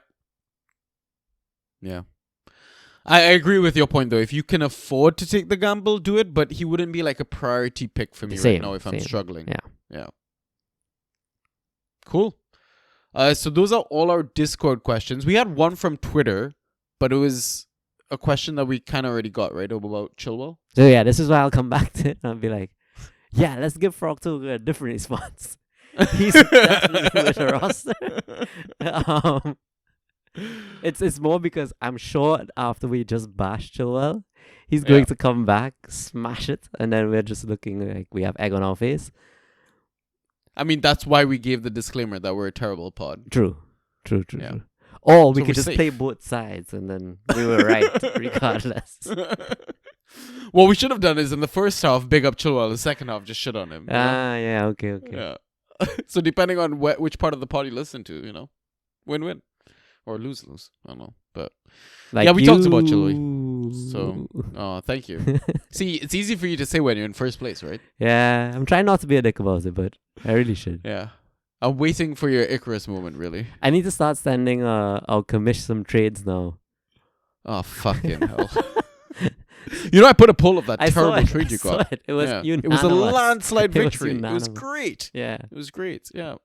I agree with your point, though. If you can afford to take the gamble, do it, but he wouldn't be like a priority pick for me right now if I'm struggling. Yeah. Cool. So those are all our Discord questions. We had one from Twitter, but it was a question that we kind of already got, right? About Chilwell. So yeah, this is why I'll come back to it and I'll be like, yeah, let's give Frog Toga a different response. He's definitely with the roster. It's more because I'm sure after we just bash Chilwell, he's going to come back, smash it, and then we're just looking like we have egg on our face. I mean, that's why we gave the disclaimer that we're a terrible pod. True. Yeah. Or we So could we're just safe. play both sides and then we were right regardless. What we should have done is in the first half, big up Chilwell. The second half, just shit on him. Yeah, okay. Yeah. So depending on which part of the pod you listen to, win-win. Or lose. I don't know. But Like yeah, we talked about you. Chilwell. So, thank you. See, it's easy for you to say when you're in first place, right? Yeah, I'm trying not to be a dick about it, but I really should. Yeah. I'm waiting for your Icarus moment, really. I need to start sending our commish some trades now. Oh, fucking hell. You know, I put a poll of that I saw terrible it. trade I you saw got. it. It was Yeah. unanimous. It was a landslide It was victory. It was unanimous. great. Yeah. It was great. Yeah.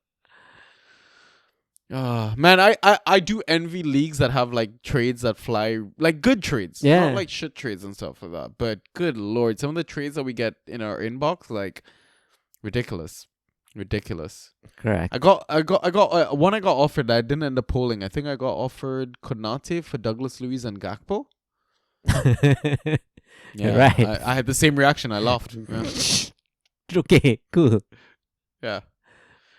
Man, I do envy leagues that have like trades that fly, like good trades, Yeah. not like shit trades and stuff like that. But good lord, some of the trades that we get in our inbox, like ridiculous. Correct. I got one I got offered that I didn't end up polling. I think I got offered Konate for Douglas Luiz and Gakpo. Yeah, Right. I had the same reaction. I laughed. Yeah. Okay, cool. Yeah.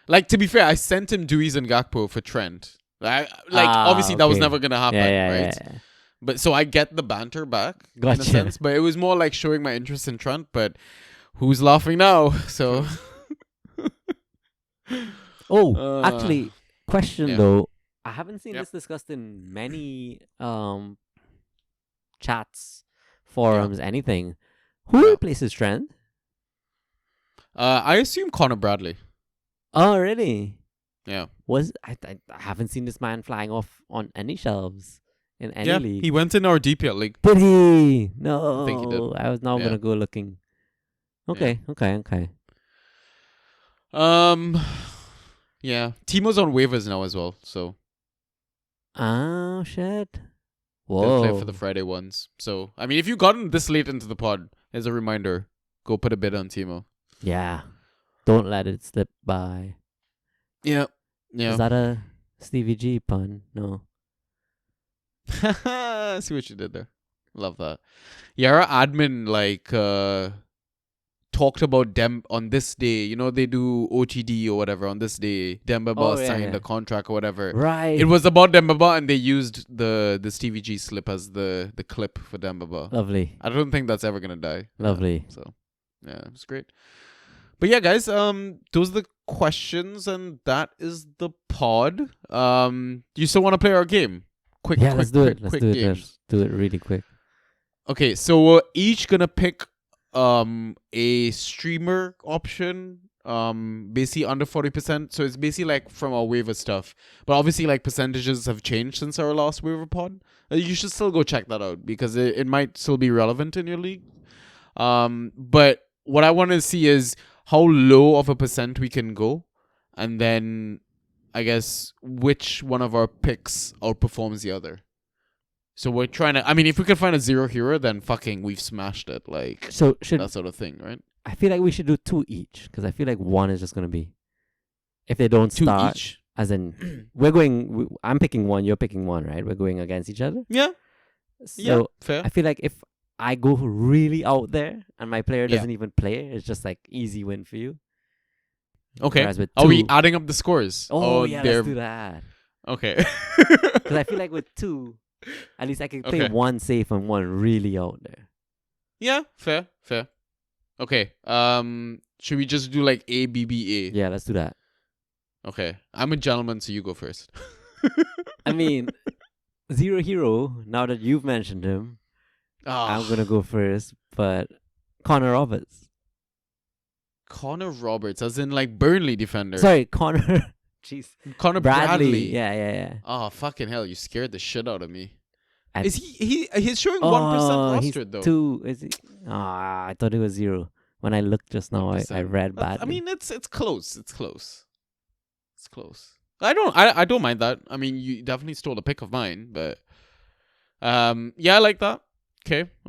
Like, to be fair, I sent him Deweys and Gakpo for Trent. Obviously that was okay. never gonna happen, Yeah. right? But so I get the banter back in Gotcha. a sense. But it was more like showing my interest in Trent. But who's laughing now? So Oh, actually, question yeah. though. I haven't seen Yep. this discussed in many chats, forums, anything. Who Yeah. replaces Trent? I assume Connor Bradley. Oh, really? Yeah. I haven't seen this man flying off on any shelves in any Yeah. league. He went in our DPL league. Did he? No. I think he did. I was now Yeah. gonna go looking. Okay. Yeah. Timo's on waivers now as well. So Oh shit. they'll play Whoa. for the Friday ones. So I mean, if you gotten this late into the pod, as a reminder, go put a bid on Timo. Yeah. Don't let it slip by. Yeah. Yeah. Is that a Stevie G pun? No. See what you did there. Love that. Yeah, our admin talked about Dem on this day. You know, they do OTD or whatever on this day. Dembaba Oh, yeah, signed yeah. a contract or whatever. Right. It was about Dembaba, and they used the Stevie G slip as the clip for Dembaba. lovely. I don't think that's ever gonna die. Lovely. So yeah, it was great. But yeah, guys, those are the questions, and that is the pod. You still want to play our game? Quick, Let's do it. quick Let's games. do it really quick. Okay, so we're each gonna pick a streamer option, basically under 40%. So it's basically like from our waiver stuff, but obviously like percentages have changed since our last waiver pod. You should still go check that out because it might still be relevant in your league. But what I want to see is how low of a percent we can go, and then I guess which one of our picks outperforms the other. So we're trying to. I mean, if we can find a zero hero, then fucking we've smashed it. Like So should that sort of thing, right? I feel like we should do 2 each because I feel like one is just gonna be if they don't 2 start. each. As in, we're going. I'm picking one. You're picking one, right? We're going against each other. Yeah. So Yeah. Fair. I feel like if I go really out there and my player Yeah. doesn't even play, it's just like easy win for you. Okay. Whereas with Are we two- adding up the scores? Oh yeah, they're- let's do that. Okay. Because I feel like with 2, at least I can play Okay. one safe and one really out there. Yeah. Fair. Okay. Should we just do like A B B A? Yeah, let's do that. Okay. I'm a gentleman, so you go first. I mean, Zero Hero. Now that you've mentioned him, I'm gonna go first. But Connor Roberts. Connor Roberts, as in like Burnley defender. Sorry, Connor. Jeez. Connor Bradley. Bradley. Yeah. Oh fucking hell! You scared the shit out of me. I- Is he's showing 1% he's rostered though. 2. Is he? I thought it was 0. When I looked just now, I 1%. read badly. I mean, it's close. It's close. I don't mind that. I mean, you definitely stole a pick of mine, but yeah, I like that.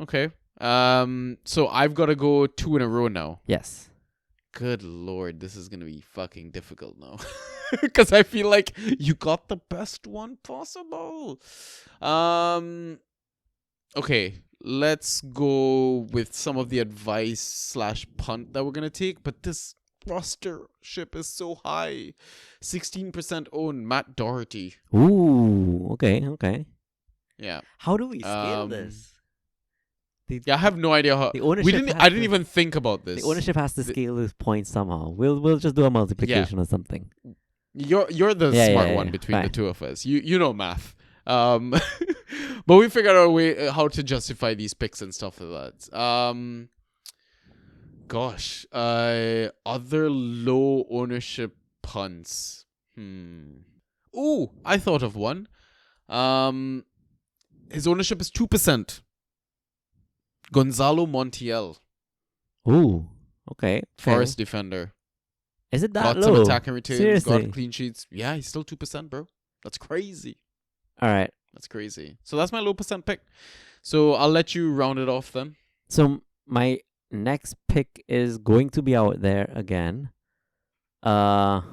Okay. So I've got to go 2 in a row now. yes. Good lord, this is gonna be fucking difficult now, because I feel like you got the best one possible. Okay, let's go with some of the advice / punt that we're gonna take, but this rostership is so high. 16% own Matt Doherty. Ooh. Okay. Yeah. How do we scale Um, this? Yeah, I have no idea how. The ownership has I didn't to- even think about this. The ownership has to scale this point somehow. We'll just do a multiplication or something. You're the Yeah, smart yeah, one yeah. between the Fine. two of us. You know math. But we figured out a way how to justify these picks and stuff like that. Gosh, other low ownership punts. Ooh, I thought of one. His ownership is 2%. Gonzalo Montiel, Ooh. Okay. Fair. Forest defender. Is it that Got some low? attacking returns, Seriously? got clean sheets. Yeah, he's still 2%, bro. That's crazy. All right. That's crazy. So that's my low percent pick. So I'll let you round it off then. So my next pick is going to be out there again. Oscar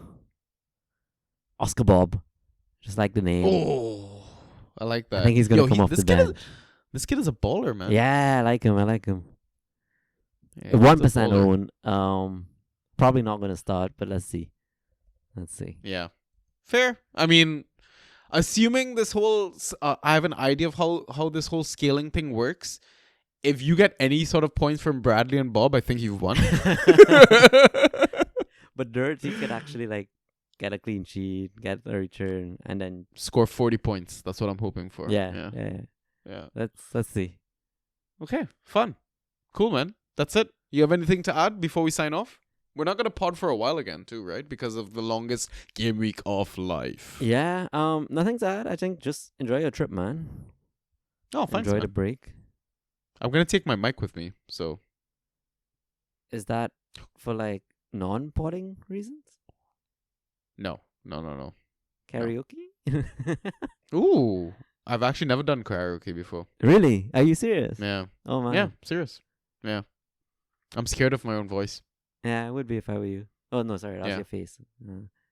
Bob, just like the name. Oh, I like that. I think he's gonna come off the bench. This kid is a baller, man. Yeah, I like him. I like him. Yeah, 1% he's a baller. own. Probably not gonna start, but let's see. Let's see. Yeah, fair. I mean, assuming this whole, I have an idea of how this whole scaling thing works. If you get any sort of points from Bradley and Bob, I think you've won. But Dirty could actually like get a clean sheet, get a return, and then Score 40 points. That's what I'm hoping for. yeah. Yeah. Let's see. Okay, fun. Cool, man. That's it. You have anything to add before we sign off? We're not gonna pod for a while again, too, right? Because of the longest game week of life. Yeah. Nothing to add. I think just enjoy your trip, man. Oh, thanks, Enjoy man. the break. I'm gonna take my mic with me, so Is that for like non-potting reasons? no. Karaoke? Ooh, I've actually never done karaoke before. Really? Are you serious? Yeah, Oh man. yeah, serious. Yeah, I'm scared of my own voice. Yeah, it would be if I were you. Oh no, sorry, that was Yeah. your face.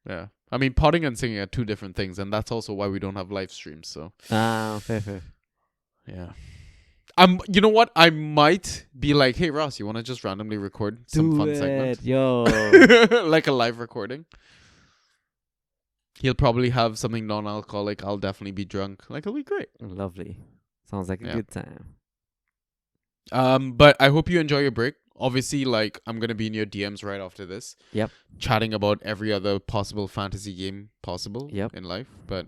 Yeah, I mean, potting and singing are two different things, and that's also why we don't have live streams. So Fair. yeah, You know what? I might be like, hey Ross, you want to just randomly record some fun segment, yo. like a live recording? He'll probably have something non-alcoholic. I'll definitely be drunk. Like, it'll be great. Lovely. Sounds like a Yeah. good time. But I hope you enjoy your break. Obviously, like, I'm gonna be in your DMs right after this. Yep. Chatting about every other possible fantasy game possible Yep. in life. But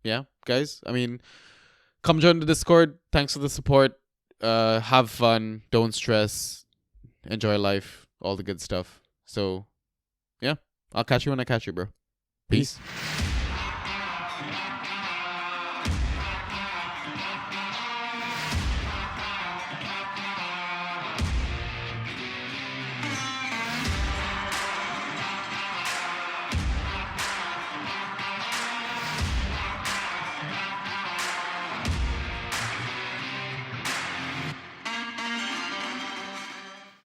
yeah, guys, I mean, come join the Discord. Thanks for the support. Have fun. Don't stress. Enjoy life. All the good stuff. So yeah, I'll catch you when I catch you, bro. Peace.